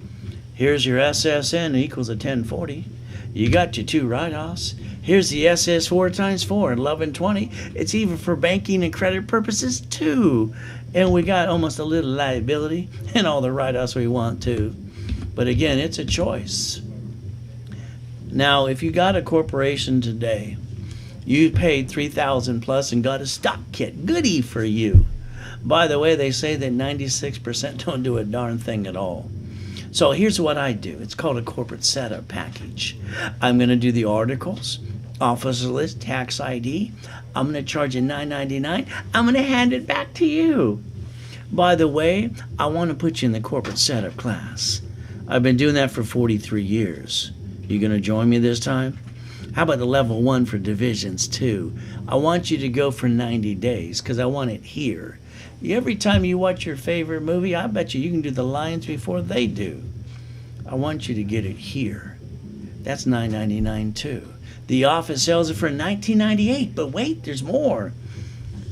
Here's your SSN equals a 1040. You got your 2 write-offs. Here's the SS4 times 4, 1120. It's even for banking and credit purposes too. And we got almost a little liability and all the write-offs we want to. But again, it's a choice. Now, if you got a corporation today, you paid $3,000 plus and got a stock kit. Goodie for you. By the way, they say that 96% don't do a darn thing at all. So here's what I do. It's called a corporate setup package. I'm going to do the articles, officer list, tax ID. I'm going to charge you $9.99. I'm going to hand it back to you. By the way, I want to put you in the corporate setup class. I've been doing that for 43 years. You going to join me this time? How about the level 1 for divisions 2? I want you to go for 90 days because I want it here. Every time you watch your favorite movie, I bet you can do the lines before they do. I want you to get it here. That's $9.99 too. The office sells it for $19.98, but wait, there's more.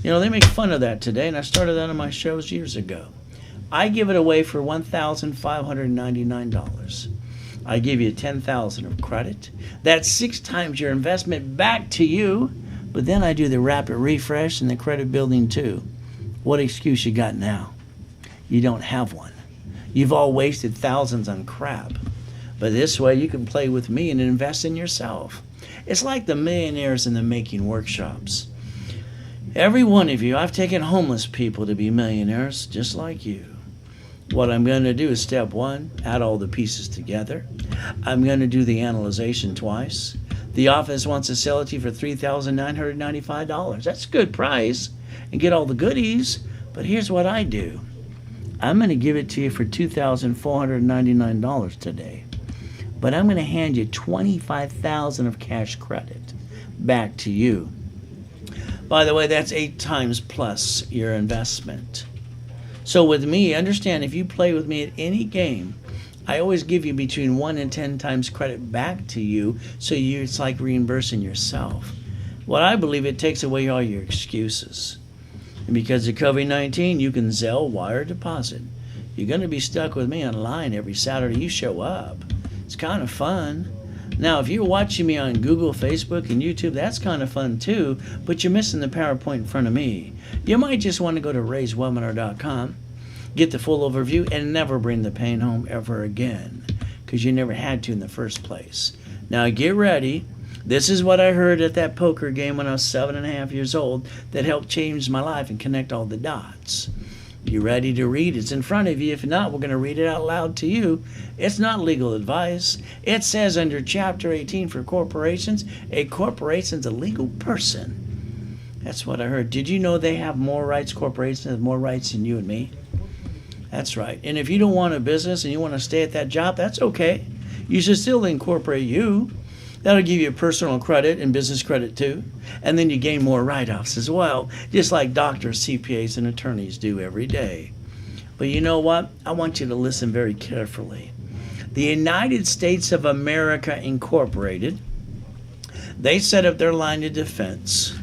You know, they make fun of that today, and I started that on my shows years ago. I give it away for $1,599. I give you $10,000 of credit. That's 6 times your investment back to you, but then I do the rapid refresh and the credit building too. What excuse you got now? You don't have one. You've all wasted thousands on crap. But this way you can play with me and invest in yourself. It's like the millionaires in the making workshops. Every one of you, I've taken homeless people to be millionaires just like you. What I'm going to do is step 1, add all the pieces together. I'm going to do the analyzation twice. The office wants to sell it to you for $3,995. That's a good price. And get all the goodies, but here's what I do. I'm going to give it to you for $2,499 today, but I'm going to hand you $25,000 of cash credit back to you. By the way, that's 8 times plus your investment. So with me, understand, if you play with me at any game, I always give you between 1 and 10 times credit back to you, so it's like reimbursing yourself. What I believe, it takes away all your excuses. And because of COVID-19, you can Zelle, wire, deposit. You're going to be stuck with me online every Saturday you show up. It's kind of fun. Now, if you're watching me on Google, Facebook, and YouTube, that's kind of fun too, but you're missing the PowerPoint in front of me. You might just want to go to rayswebinar.com, get the full overview, and never bring the pain home ever again, because you never had to in the first place. Now, get ready. This is what I heard at that poker game when I was 7.5 years old that helped change my life and connect all the dots. You ready to read? It's in front of you. If not, we're going to read it out loud to you. It's not legal advice. It says under Chapter 18 for corporations, a corporation's a legal person. That's what I heard. Did you know they have more rights, corporations have more rights than you and me? That's right. And if you don't want a business and you want to stay at that job, that's okay. You should still incorporate you. That'll give you personal credit and business credit too. And then you gain more write-offs as well, just like doctors, CPAs, and attorneys do every day. But you know what? I want you to listen very carefully. The United States of America Incorporated, they set up their line of defense.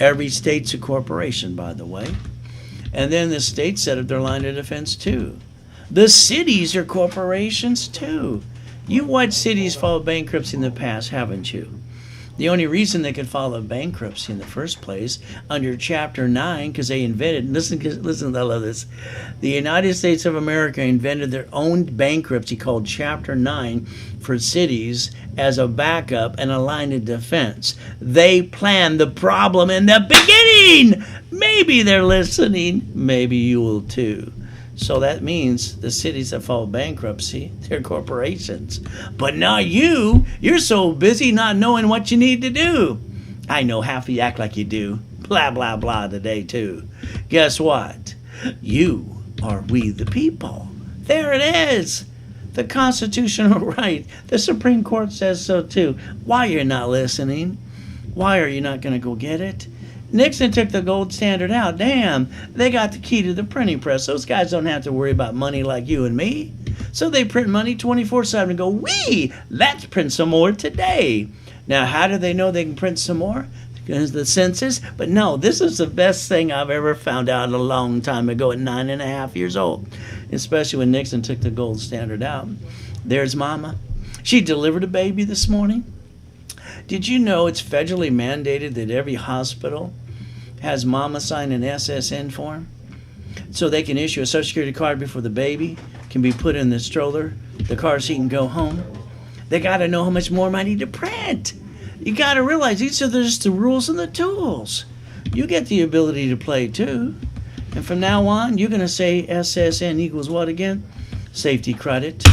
Every state's a corporation, by the way. And then the states set up their line of defense too. The cities are corporations too. You've watched cities file bankruptcy in the past, haven't you? The only reason they could file a bankruptcy in the first place under Chapter 9, because they invented, listen, I love this. The United States of America invented their own bankruptcy called Chapter 9 for cities as a backup and a line of defense. They planned the problem in the beginning. Maybe they're listening. Maybe you will too. So that means the cities that file bankruptcy, they're corporations. But not you. You're so busy not knowing what you need to do. I know half of you act like you do. Blah, blah, blah today too. Guess what? You are we the people. There it is. The constitutional right. The Supreme Court says so too. Why you're not listening? Why are you not going to go get it? Nixon took the gold standard out. Damn, they got the key to the printing press. Those guys don't have to worry about money like you and me. So they print money 24/7 and go, wee, let's print some more today. Now, how do they know they can print some more? Because of the census? But no, this is the best thing I've ever found out a long time ago at 9.5 years old, especially when Nixon took the gold standard out. There's Mama. She delivered a baby this morning. Did you know it's federally mandated that every hospital has Mama sign an SSN form so they can issue a Social Security card before the baby can be put in the stroller, the car seat, and go home? They got to know how much more money to print. You got to realize these are just the rules and the tools. You get the ability to play too. And from now on, you're going to say SSN equals what again? Safety credit.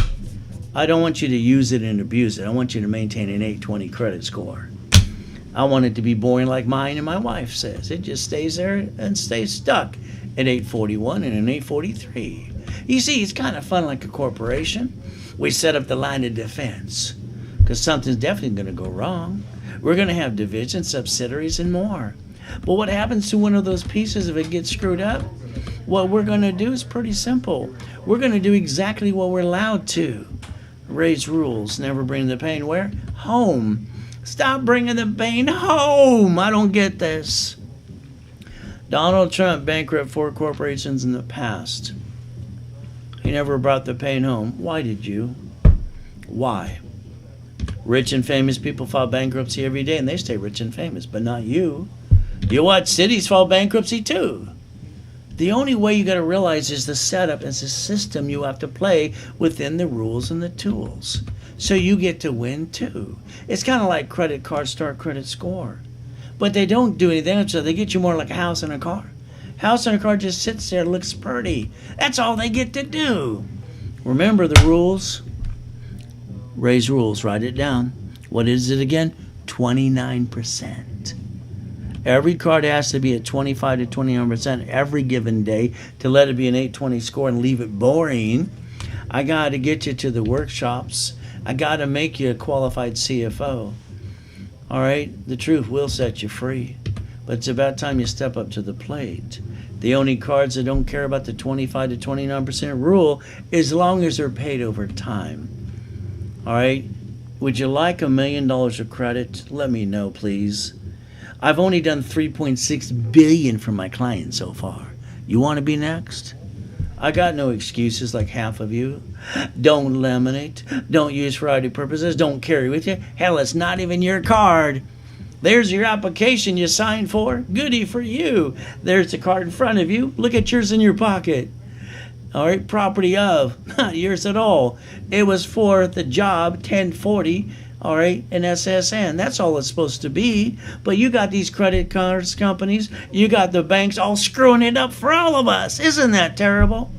I don't want you to use it and abuse it. I want you to maintain an 820 credit score. I want it to be boring like mine and my wife says. It just stays there and stays stuck at 841 and an 843. You see, it's kind of fun like a corporation. We set up the line of defense because something's definitely going to go wrong. We're going to have divisions, subsidiaries, and more. But what happens to one of those pieces if it gets screwed up? What we're going to do is pretty simple. We're going to do exactly what we're allowed to. Raise rules. Never bring the pain where? Home. Stop bringing the pain home. I don't get this. Donald Trump bankrupted 4 corporations in the past. He never brought the pain home. Why did you? Why? Rich and famous people file bankruptcy every day, and they stay rich and famous, but not you. You watch cities file bankruptcy too. The only way you got to realize is the setup is the system you have to play within the rules and the tools. So you get to win too. It's kind of like credit card start credit score. But they don't do anything, so they get you more like a house and a car. House and a car just sits there, looks pretty. That's all they get to do. Remember the rules. Raise rules, write it down. What is it again? 29%. Every card has to be at 25 to 29% every given day to let it be an 820 score and leave it boring. I got to get you to the workshops. I got to make you a qualified CFO. All right? The truth will set you free. But it's about time you step up to the plate. The only cards that don't care about the 25 to 29% rule as long as they're paid over time. All right? Would you like $1 million of credit? Let me know, please. I've only done $3.6 billion for my clients so far. You want to be next? I got no excuses like half of you. Don't laminate. Don't use for ID purposes. Don't carry with you. Hell, it's not even your card. There's your application you signed for. Goody for you. There's the card in front of you. Look at yours in your pocket. All right, property of, not yours at all. It was for the job 1040. All right, an SSN. That's all it's supposed to be. But you got these credit cards companies, you got the banks all screwing it up for all of us. Isn't that terrible?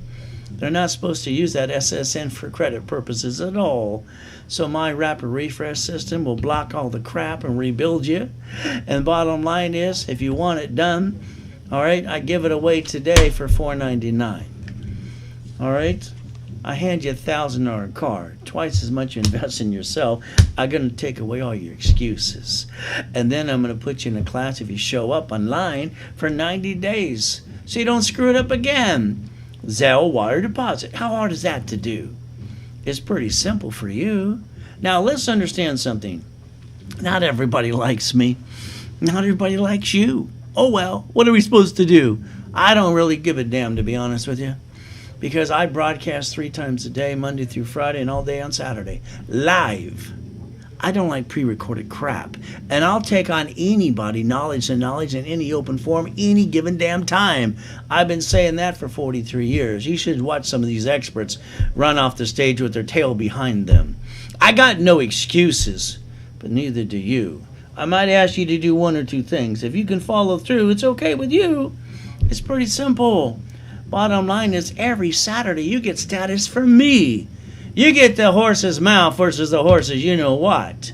They're not supposed to use that SSN for credit purposes at all. So my rapid refresh system will block all the crap and rebuild you. And bottom line is, if you want it done, all right, I give it away today for $4.99. All right? I hand you $1,000 card, twice as much you invest in yourself. I'm going to take away all your excuses. And then I'm going to put you in a class if you show up online for 90 days. So you don't screw it up again. Zelle, wire deposit. How hard is that to do? It's pretty simple for you. Now let's understand something. Not everybody likes me. Not everybody likes you. Oh well, what are we supposed to do? I don't really give a damn, to be honest with you. Because I broadcast 3 times a day, Monday through Friday, and all day on Saturday. Live. I don't like pre-recorded crap. And I'll take on anybody, knowledge in any open forum, any given damn time. I've been saying that for 43 years. You should watch some of these experts run off the stage with their tail behind them. I got no excuses, but neither do you. I might ask you to do 1 or 2 things. If you can follow through, it's okay with you. It's pretty simple. Bottom line is every Saturday you get status for me. You get the horse's mouth versus the horse's you know what.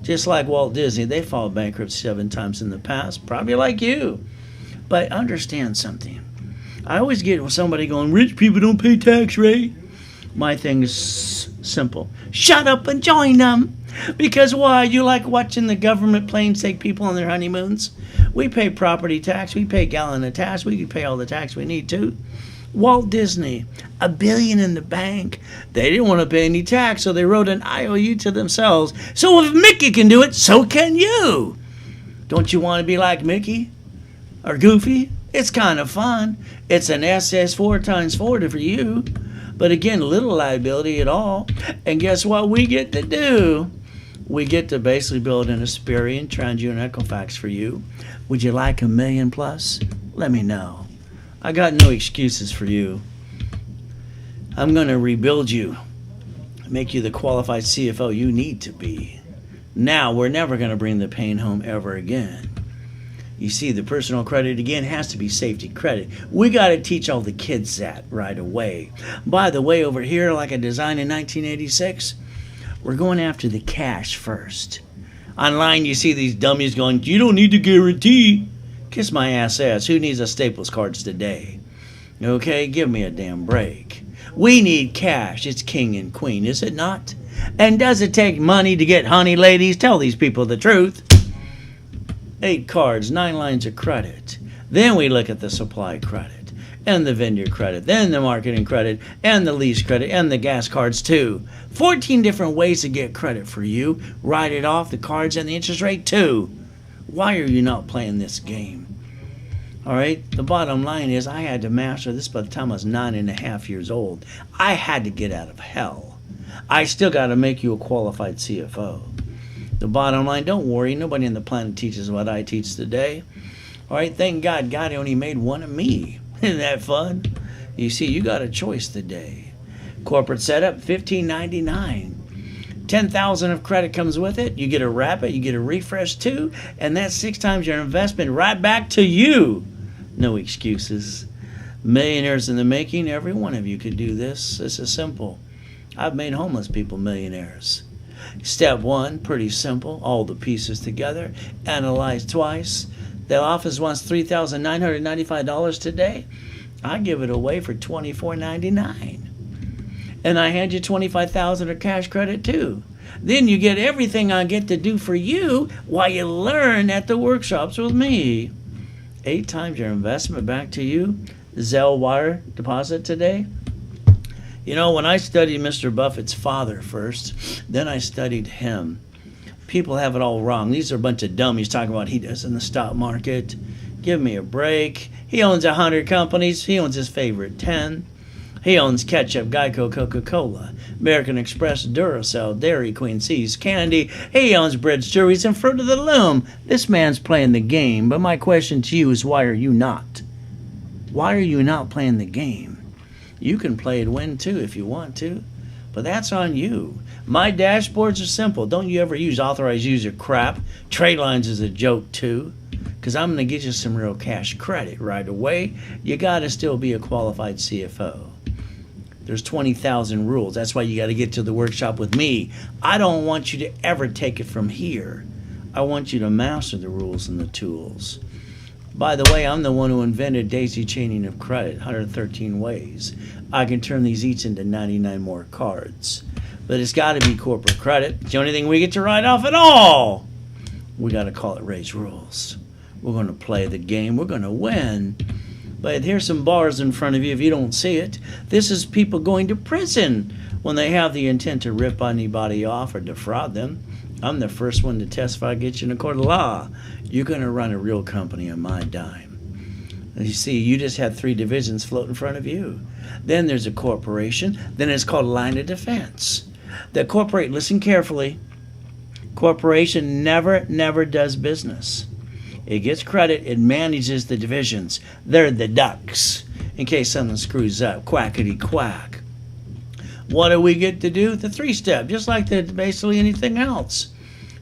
Just like Walt Disney, they filed bankruptcy 7 times in the past, probably like you. But understand something. I always get somebody going, rich people don't pay tax rate. My thing is, Simple. Shut up and join them. Because why? You like watching the government planes take people on their honeymoons? We pay property tax. We pay gallon of tax. We can pay all the tax we need to. Walt Disney, $1 billion in the bank. They didn't want to pay any tax, so they wrote an IOU to themselves. So if Mickey can do it, so can you. Don't you want to be like Mickey? Or Goofy? It's kind of fun. It's an SS4 times 40 for you. But again, little liability at all. And guess what we get to do? We get to basically build an Asperian TransUnion Equifax for you. Would you like $1 million plus? Let me know. I got no excuses for you. I'm going to rebuild you, make you the qualified CFO you need to be. Now, we're never going to bring the pain home ever again. You see, the personal credit, again, has to be safety credit. We got to teach all the kids that right away. By the way, over here, like I designed in 1986, we're going after the cash first. Online, you see these dummies going, you don't need to guarantee. Kiss my ass. Who needs a Staples cards today? Okay, give me a damn break. We need cash. It's king and queen, is it not? And does it take money to get honey, ladies? Tell these people the truth. 8 cards, 9 lines of credit. Then we look at the supply credit, and the vendor credit, then the marketing credit, and the lease credit, and the gas cards too. 14 different ways to get credit for you. Write it off, the cards, and the interest rate too. Why are you not playing this game? All right, the bottom line is I had to master this by the time I was 9.5 years old. I had to get out of hell. I still got to make you a qualified CFO. The bottom line, don't worry, nobody on the planet teaches what I teach today. All right, thank God, God only made one of me. Isn't that fun? You see, you got a choice today. Corporate setup, $15.99. $10,000 of credit comes with it. You get a Rapid, you get a Refresh too, and that's 6 times your investment right back to you. No excuses. Millionaires in the making, every one of you could do this. This is simple. I've made homeless people millionaires. Step 1, pretty simple. All the pieces together. Analyze twice. The office wants $3,995 today. I give it away for $24.99. And I hand you $25,000 of cash credit too. Then you get everything I get to do for you while you learn at the workshops with me. 8 times your investment back to you. Zelle wire deposit today. You know, when I studied Mr. Buffett's father first, then I studied him. People have it all wrong. These are a bunch of dummies talking about he does in the stock market. Give me a break. He owns 100 companies. He owns his favorite 10. He owns Ketchup, Geico, Coca-Cola, American Express, Duracell, Dairy Queen, See's Candy. He owns breads, juries, and Fruit of the Loom. This man's playing the game, but my question to you is why are you not? Why are you not playing the game? You can play and win too if you want to, but that's on you. My dashboards are simple. Don't you ever use authorized user crap. Trade lines is a joke too, because I'm going to get you some real cash credit right away. You got to still be a qualified CFO. There's 20,000 rules. That's why you got to get to the workshop with me. I don't want you to ever take it from here. I want you to master the rules and the tools. By the way, I'm the one who invented daisy chaining of credit, 113 ways. I can turn these each into 99 more cards. But it's got to be corporate credit. It's the only thing we get to write off at all. We got to call it raise rules. We're going to play the game. We're going to win. But here's some bars in front of you if you don't see it. This is people going to prison when they have the intent to rip anybody off or defraud them. I'm the first one to testify, get you in a court of law. You're going to run a real company on my dime. You see, you just had 3 divisions float in front of you. Then there's a corporation. Then it's called line of defense. The corporate, listen carefully, corporation never does business. It gets credit, it manages the divisions. They're the ducks, in case something screws up. Quackity quack. What do we get to do? The 3-step, just like basically anything else.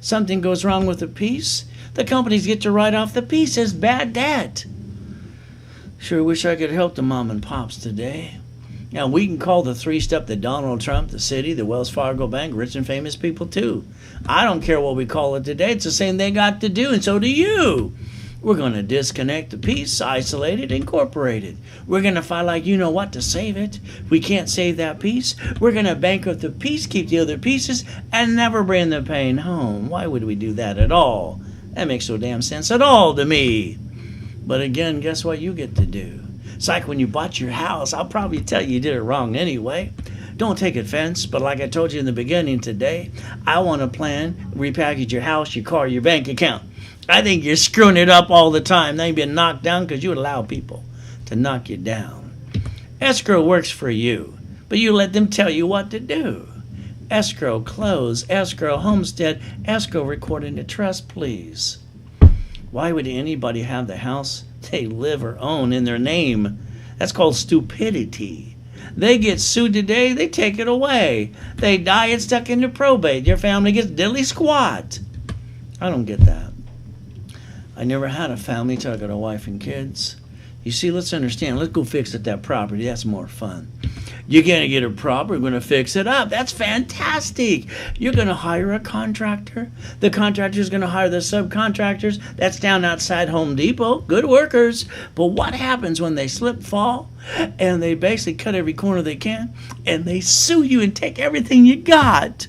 Something goes wrong with a piece, the companies get to write off the piece as bad debt. Sure wish I could help the mom and pops today. Now, we can call the 3-step the Donald Trump, the city, the Wells Fargo Bank, rich and famous people too. I don't care what we call it today. It's the same they got to do, and so do you. We're going to disconnect the piece, isolate it, incorporate it. We're going to fight like you know what to save it. We can't save that piece. We're going to bankrupt the piece, keep the other pieces, and never bring the pain home. Why would we do that at all? That makes no damn sense at all to me. But again, guess what you get to do? It's like when you bought your house. I'll probably tell you did it wrong anyway. Don't take offense, but like I told you in the beginning today, I want to plan, repackage your house, your car, your bank account. I think you're screwing it up all the time. Now you've been knocked down because you would allow people to knock you down. Escrow works for you, but you let them tell you what to do. Escrow, close, escrow, homestead, escrow, recording the trust, please. Why would anybody have the house they live or own in their name? That's called stupidity. They get sued today, they take it away. They die, it's stuck into probate. Your family gets diddly squat. I don't get that. I never had a family till I got a wife and kids. You see, let's understand. Let's go fix it, that property. That's more fun. You're going to get a property. We're going to fix it up. That's fantastic. You're going to hire a contractor. The contractor's going to hire the subcontractors. That's down outside Home Depot. Good workers. But what happens when they slip, fall, and they basically cut every corner they can, and they sue you and take everything you got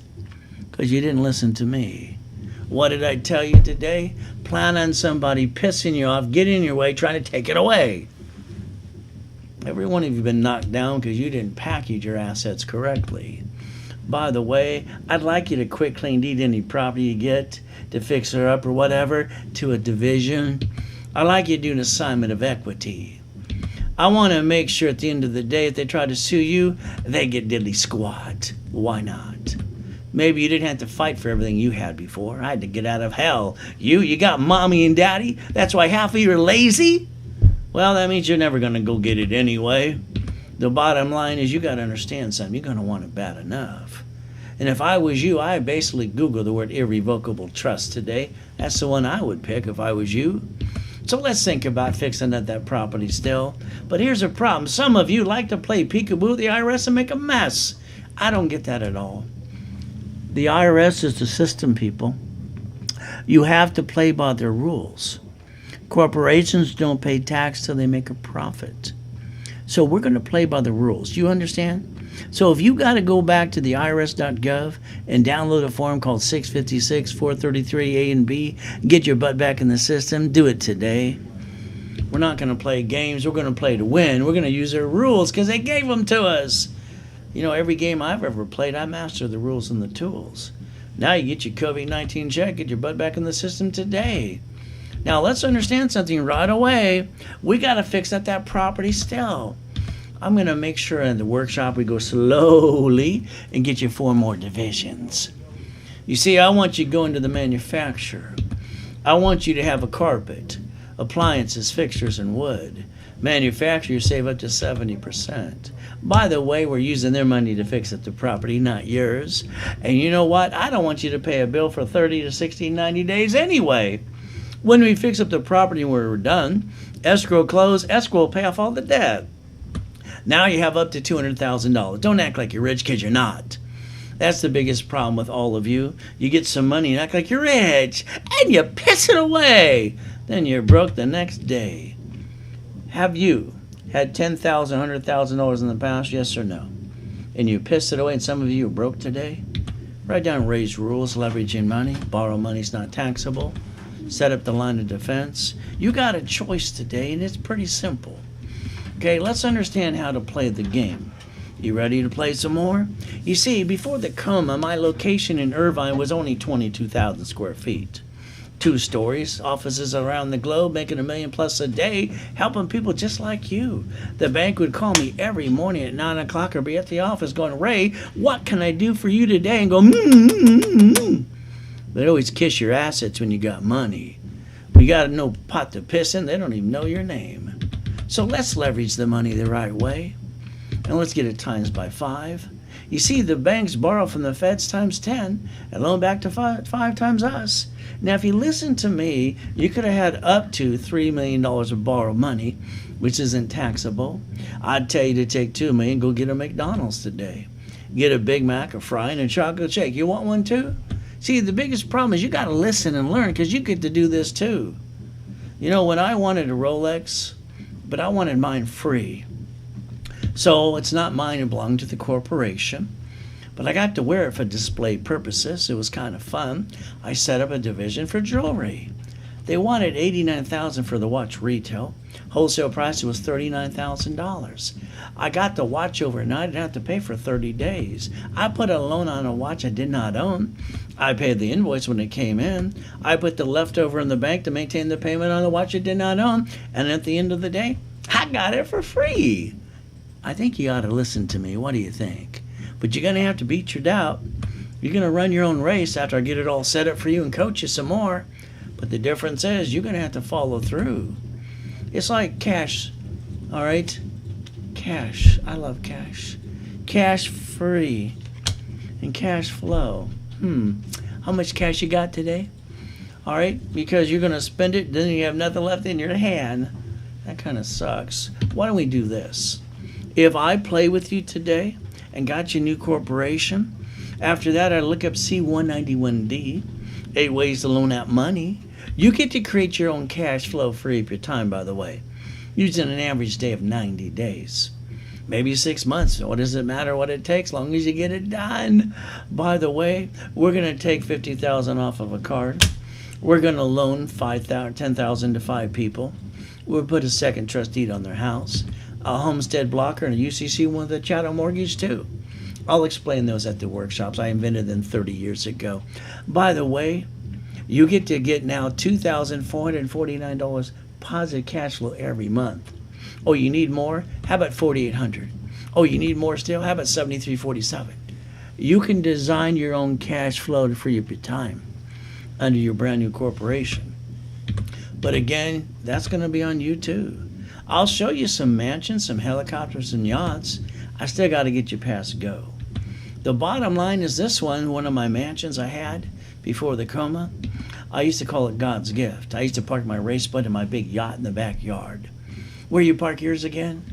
because you didn't listen to me? What did I tell you today? Plan on somebody pissing you off, getting in your way, trying to take it away. Every one of you have been knocked down because you didn't package your assets correctly. By the way, I'd like you to quit clean deed any property you get to fix her up or whatever to a division. I'd like you to do an assignment of equity. I want to make sure at the end of the day, if they try to sue you, they get diddly squat. Why not? Maybe you didn't have to fight for everything you had before. I had to get out of hell. You got mommy and daddy? That's why half of you are lazy? Well, that means you're never going to go get it anyway. The bottom line is you got to understand something. You're going to want it bad enough. And if I was you, I'd basically Google the word irrevocable trust today. That's the one I would pick if I was you. So let's think about fixing up that property still. But here's a problem. Some of you like to play peekaboo with the IRS and make a mess. I don't get that at all. The IRS is the system, people. You have to play by their rules. Corporations don't pay tax till they make a profit. So we're going to play by the rules. You understand? So if you got to go back to the irs.gov and download a form called 656 433 A and B, get your butt back in the system, do it today. We're not going to play games. We're going to play to win. We're going to use their rules because they gave them to us. You know, every game I've ever played, I master the rules and the tools. Now you get your COVID-19 check, get your butt back in the system today. Now let's understand something right away. We got to fix up that property still. I'm going to make sure in the workshop we go slowly and get you 4 more divisions. You see, I want you to go into the manufacturer. I want you to have a carpet, appliances, fixtures, and wood. Manufacturers save up to 70%. By the way, we're using their money to fix up the property, not yours. And you know what? I don't want you to pay a bill for 30 to 60, 90 days anyway. When we fix up the property and we're done, escrow close, escrow will pay off all the debt. Now you have up to $200,000. Don't act like you're rich because you're not. That's the biggest problem with all of you. You get some money and act like you're rich, and you piss it away. Then you're broke the next day. Have you had $10,000, $100,000 in the past, yes or no? And you pissed it away, and some of you are broke today? Write down raise rules, leveraging money, borrow money's not taxable, set up the line of defense. You got a choice today, and it's pretty simple. Okay, let's understand how to play the game. You ready to play some more? You see, before the coma, my location in Irvine was only 22,000 square feet. 2 stories, offices around the globe, making $1 million plus a day, helping people just like you. The bank would call me every morning at 9 o'clock or be at the office going, Ray, what can I do for you today? And go, They'd always kiss your assets when you got money. You got no pot to piss in, they don't even know your name. So let's leverage the money the right way. And let's get it times by 5. You see, the banks borrow from the feds times 10 and loan back to 5 times us. Now, if you listen to me, you could have had up to $3 million of borrowed money, which isn't taxable. I'd tell you to take $2 million, go get a McDonald's today. Get a Big Mac, a fry, and a chocolate shake. You want one too? See, the biggest problem is you got to listen and learn because you get to do this too. When I wanted a Rolex, but I wanted mine free. So it's not mine, it belonged to the corporation. But I got to wear it for display purposes. It was kind of fun. I set up a division for jewelry. They wanted $89,000 for the watch retail. Wholesale price was $39,000. I got the watch overnight. I didn't have to pay for 30 days. I put a loan on a watch I did not own. I paid the invoice when it came in. I put the leftover in the bank to maintain the payment on the watch I did not own. And at the end of the day, I got it for free. I think you ought to listen to me. What do you think? But you're going to have to beat your doubt. You're going to run your own race after I get it all set up for you and coach you some more. But the difference is you're going to have to follow through. It's like cash, all right? Cash. I love cash. Cash free and cash flow. How much cash you got today? All right? Because you're going to spend it, then you have nothing left in your hand. That kind of sucks. Why don't we do this? If I play with you today and got you a new corporation, after that I look up C191D, 8 ways to loan out money. You get to create your own cash flow free of your time, by the way, using an average day of 90 days. Maybe 6 months. What does it matter what it takes, as long as you get it done? By the way, we're going to take $50,000 off of a card. We're going to loan $10,000 to 5 people. We'll put a second trust deed on their house, a homestead blocker, and a UCC one with a chattel mortgage too. I'll explain those at the workshops. I invented them 30 years ago. By the way, you get to get now $2,449 positive cash flow every month. Oh, you need more? How about $4,800? Oh, you need more still? How about $7,347? You can design your own cash flow to free up your time under your brand new corporation. But again, that's going to be on you too. I'll show you some mansions, some helicopters and yachts. I still got to get you past go. The bottom line is this one of my mansions I had before the coma. I used to call it God's gift. I used to park my race boat and my big yacht in the backyard. Where you park yours again?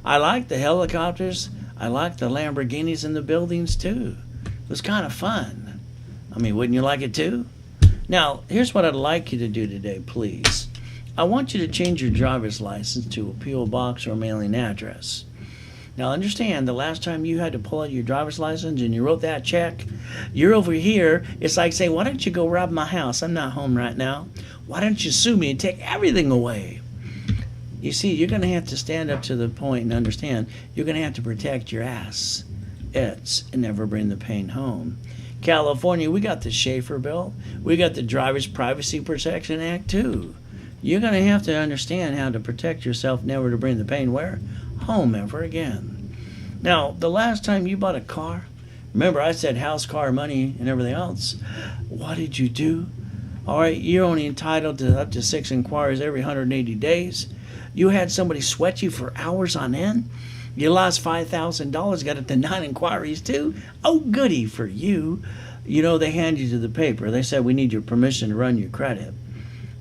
I like the helicopters. I like the Lamborghinis and the buildings too. It was kind of fun. I mean, wouldn't you like it too? Now, here's what I'd like you to do today, please. I want you to change your driver's license to a P.O. box or a mailing address. Now, understand, the last time you had to pull out your driver's license and you wrote that check, you're over here. It's like saying, why don't you go rob my house? I'm not home right now. Why don't you sue me and take everything away? You see, you're going to have to stand up to the point and understand you're going to have to protect your ass. And never bring the pain home. California, we got the Schaefer Bill. We got the Driver's Privacy Protection Act, too. You're going to have to understand how to protect yourself, never to bring the pain where? Home ever again. Now, the last time you bought a car, remember I said house, car, money, and everything else. What did you do? All right, you're only entitled to up to 6 inquiries every 180 days. You had somebody sweat you for hours on end. You lost $5,000, got up to 9 inquiries too. Oh, goody for you. You know, they hand you to the paper. They said, we need your permission to run your credit.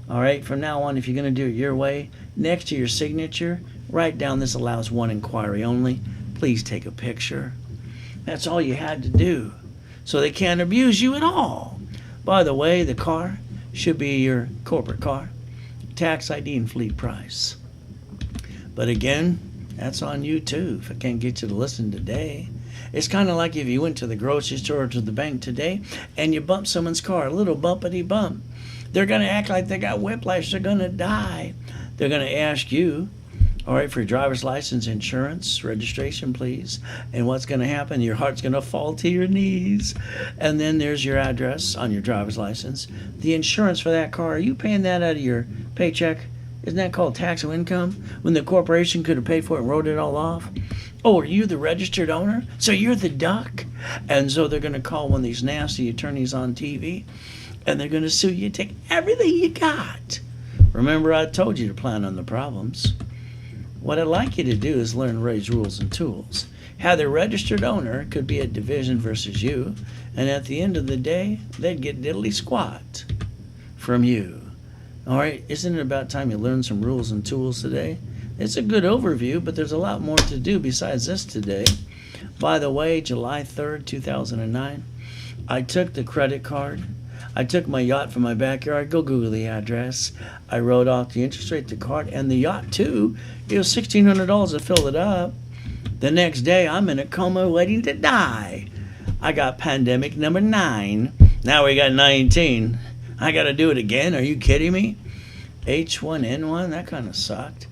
All right, from now on, if you're going to do it your way, next to your signature, write down this allows 1 inquiry only. Please take a picture. That's all you had to do. So they can't abuse you at all. By the way, the car should be your corporate car. Tax ID and fleet price. But again, that's on you too, if I can't get you to listen today. It's kind of like if you went to the grocery store or to the bank today and you bump someone's car, a little bumpity bump. They're going to act like they got whiplash. They're going to die. They're going to ask you, all right, for your driver's license, insurance, registration, please. And what's going to happen? Your heart's going to fall to your knees. And then there's your address on your driver's license. The insurance for that car, are you paying that out of your paycheck? Isn't that called taxable income? When the corporation could have paid for it and wrote it all off? Oh, are you the registered owner? So you're the duck? And so they're going to call one of these nasty attorneys on TV, and they're going to sue you, take everything you got. Remember, I told you to plan on the problems. What I'd like you to do is learn Ray's rules and tools. How the registered owner could be a division versus you, and at the end of the day, they'd get diddly squat from you. All right, isn't it about time you learn some rules and tools today? It's a good overview, but there's a lot more to do besides this today. By the way, July 3rd, 2009, I took the credit card. I took my yacht from my backyard. Go Google the address. I wrote off the interest rate, the card, and the yacht too. It was $1,600 to fill it up. The next day, I'm in a coma waiting to die. I got pandemic number 9. Now we got 19. I got to do it again. Are you kidding me? H1N1, that kind of sucked.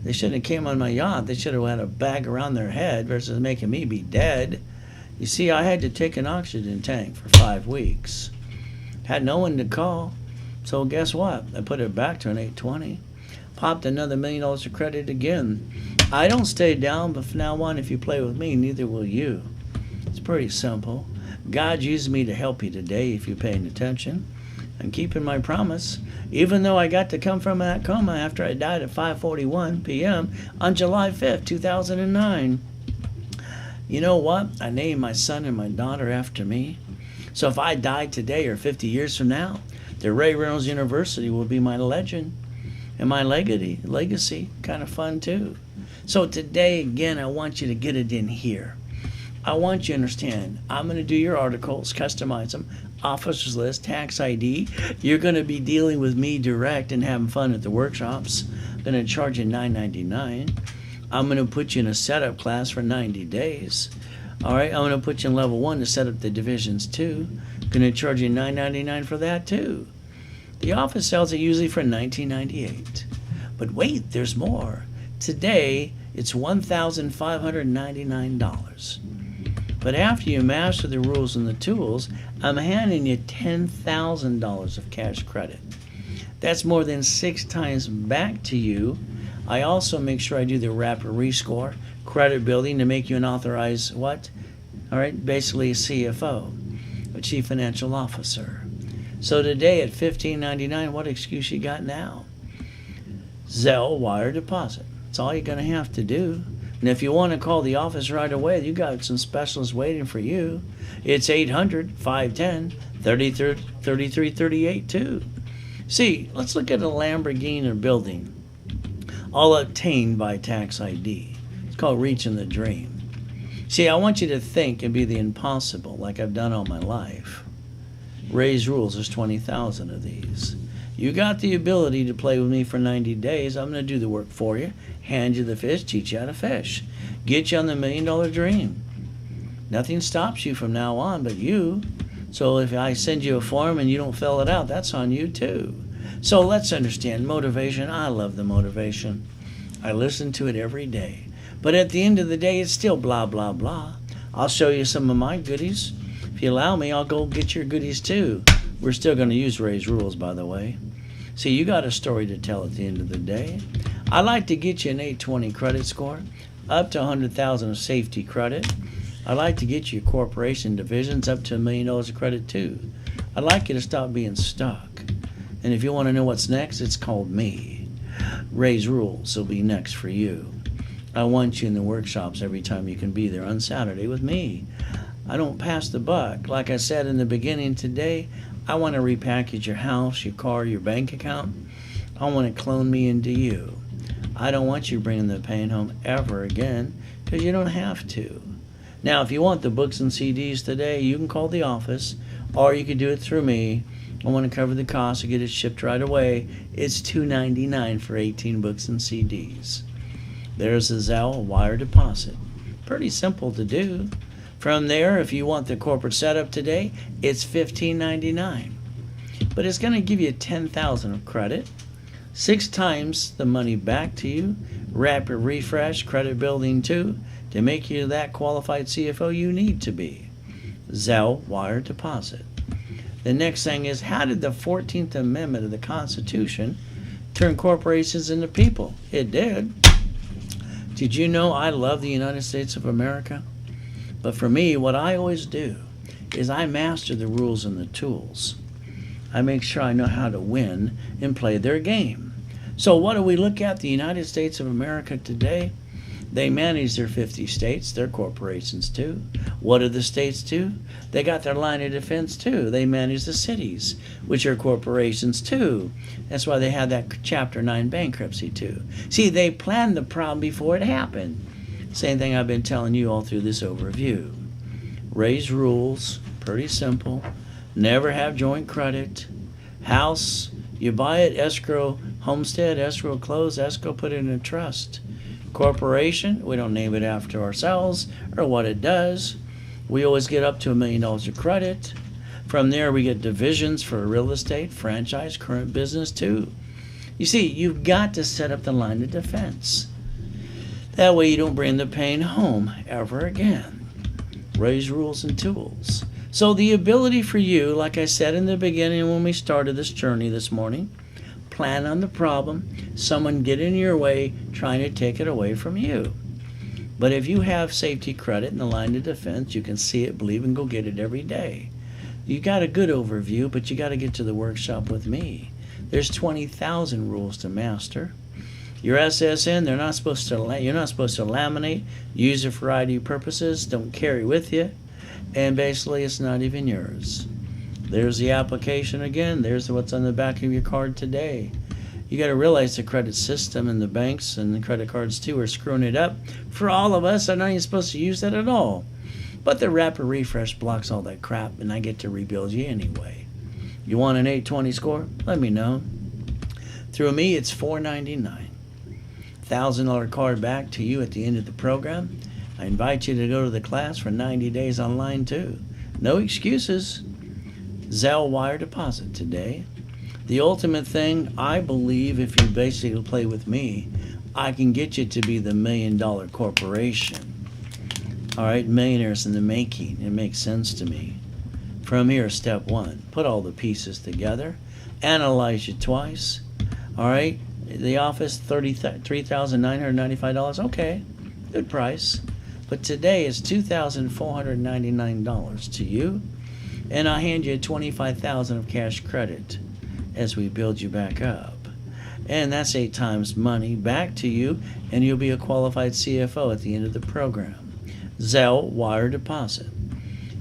They shouldn't have came on my yacht. They should have had a bag around their head versus making me be dead. You see, I had to take an oxygen tank for 5 weeks. Had no one to call. So guess what? I put it back to an 820. Popped another $1 million of credit again. I don't stay down, but from now on, if you play with me, neither will you. It's pretty simple. God used me to help you today if you're paying attention. I'm keeping my promise. Even though I got to come from that coma after I died at 5:41 p.m. on July 5th, 2009. You know what? I named my son and my daughter after me. So if I died today or 50 years from now, the Ray Reynolds University will be my legend and my legacy. Kind of fun too. So today, again, I want you to get it in here. I want you to understand, I'm going to do your articles, customize them, officer's list, tax ID. You're going to be dealing with me direct and having fun at the workshops. I'm going to charge you $9.99. I'm going to put you in a setup class for 90 days. All right, I'm going to put you in level 1 to set up the divisions too. I'm going to charge you $9.99 for that too. The office sells it usually for $19.98. But wait, there's more. Today, it's $1,599. But after you master the rules and the tools, I'm handing you $10,000 of cash credit. That's more than 6 times back to you. I also make sure I do the rapid rescore, credit building to make you an authorized what? All right, basically a CFO, a Chief Financial Officer. So today at $15.99, what excuse you got now? Zelle, wire, deposit. That's all you're going to have to do. And if you want to call the office right away, you got some specialists waiting for you. It's 800-510-3338 too. See, let's look at a Lamborghini building, all obtained by tax ID. It's called reaching the dream. See, I want you to think and be the impossible like I've done all my life. Ray's rules, there's 20,000 of these. You got the ability to play with me for 90 days. I'm going to do the work for you, hand you the fish, teach you how to fish, get you on the $1 million dream. Nothing stops you from now on but you. So if I send you a form and you don't fill it out, that's on you too. So let's understand motivation. I love the motivation. I listen to it every day. But at the end of the day, it's still blah, blah, blah. I'll show you some of my goodies. If you allow me, I'll go get your goodies too. We're still going to use Ray's rules, by the way. See, you got a story to tell at the end of the day. I like to get you an 820 credit score, up to $100,000 of safety credit. I like to get you corporation divisions up to $1 million of credit too. I'd like you to stop being stuck. And if you want to know what's next, it's called me. Ray's rules will be next for you. I want you in the workshops every time you can be there on Saturday with me. I don't pass the buck. Like I said in the beginning today, I want to repackage your house, your car, your bank account. I want to clone me into you. I don't want you bringing the pain home ever again because you don't have to. Now, if you want the books and CDs today, you can call the office or you can do it through me. I want to cover the cost to get it shipped right away. It's $2.99 for 18 books and CDs. There's a Zelle wire deposit. Pretty simple to do. From there, if you want the corporate setup today, it's $15.99. But it's going to give you $10,000 of credit, 6 times the money back to you, rapid refresh, credit building too, to make you that qualified CFO you need to be. Zelle wire deposit. The next thing is, how did the 14th Amendment of the Constitution turn corporations into people? It did. Did you know I love the United States of America? But for me, what I always do is I master the rules and the tools. I make sure I know how to win and play their game. So what do we look at? The United States of America today, they manage their 50 states, their corporations too. What do the states do? They got their line of defense too. They manage the cities, which are corporations too. That's why they had that Chapter 9 bankruptcy too. See, they planned the problem before it happened. Same thing I've been telling you all through this overview. Ray's rules, pretty simple. Never have joint credit. House, you buy it, escrow, homestead, escrow close, escrow put it in a trust. Corporation, we don't name it after ourselves or what it does. We always get up to $1 million of credit. From there, we get divisions for real estate, franchise, current business too. You see, you've got to set up the line of defense. That way you don't bring the pain home ever again. Raise rules and tools. So the ability for you, like I said in the beginning when we started this journey this morning, plan on the problem, someone get in your way trying to take it away from you. But if you have safety credit in the line of defense, you can see it, believe, and go get it every day. You got a good overview, but you got to get to the workshop with me. There's 20,000 rules to master. Your SSN, you're not supposed to laminate, use it for ID purposes, don't carry with you, and basically it's not even yours. There's the application again. There's what's on the back of your card today. You got to realize the credit system and the banks and the credit cards too are screwing it up. For all of us, I'm not even supposed to use that at all. But the rapid refresh blocks all that crap, and I get to rebuild you anyway. You want an 820 score? Let me know. Through me, it's $499. $1,000 card back to you at the end of the program. I invite you to go to the class for 90 days online too. No excuses. Zelle wire deposit today. The ultimate thing, I believe, if you basically play with me, I can get you to be the $1 million corporation. All right, millionaires in the making. It makes sense to me. From here, step one, put all the pieces together, analyze you twice. All right, the office, $3,995. Okay, good price. But today is $2,499 to you, and I hand you $25,000 of cash credit as we build you back up. And that's 8 times money back to you, and you'll be a qualified CFO at the end of the program. Zelle wire deposit.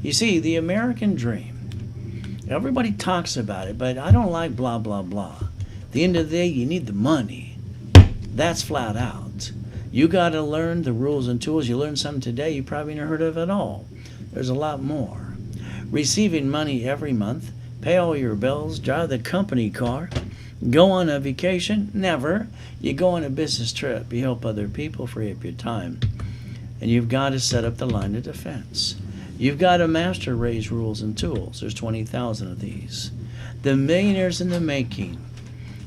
You see, the American dream, everybody talks about it, but I don't like blah, blah, blah. At the end of the day, you need the money. That's flat out. You got to learn the rules and tools. You learned some today you probably never heard of at all. There's a lot more. Receiving money every month, pay all your bills, drive the company car, go on a vacation, never. You go on a business trip, you help other people, free up your time. And you've got to set up the line of defense. You've got to master raise rules and tools. There's 20,000 of these. The millionaires in the making.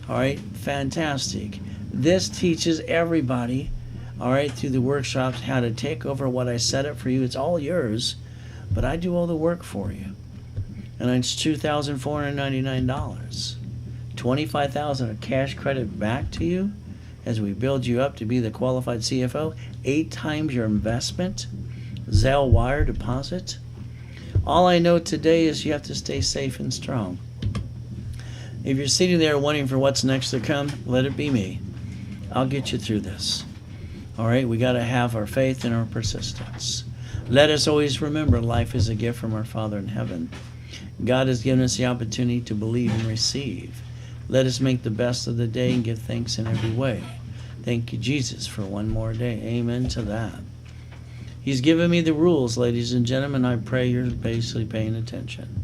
All right, fantastic. This teaches everybody, all right, through the workshops how to take over what I set up for you. It's all yours, but I do all the work for you. And it's $2,499. $25,000 of cash credit back to you as we build you up to be the qualified CFO. 8 times your investment. Zelle wire deposit. All I know today is you have to stay safe and strong. If you're sitting there waiting for what's next to come, let it be me. I'll get you through this. All right, we got to have our faith and our persistence. Let us always remember life is a gift from our Father in heaven. God has given us the opportunity to believe and receive. Let us make the best of the day and give thanks in every way. Thank you, Jesus, for one more day. Amen to that. He's given me the rules, ladies and gentlemen. I pray you're basically paying attention.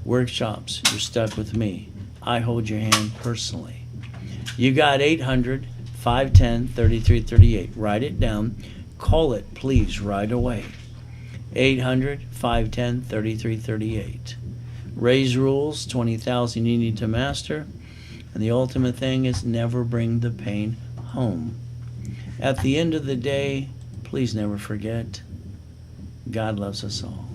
Workshops, you're stuck with me. I hold your hand personally. You got 800-510-3338. Write it down. Call it, please, right away. 800-510-3338. Raise rules, 20,000 you need to master. And the ultimate thing is never bring the pain home. At the end of the day, please never forget, God loves us all.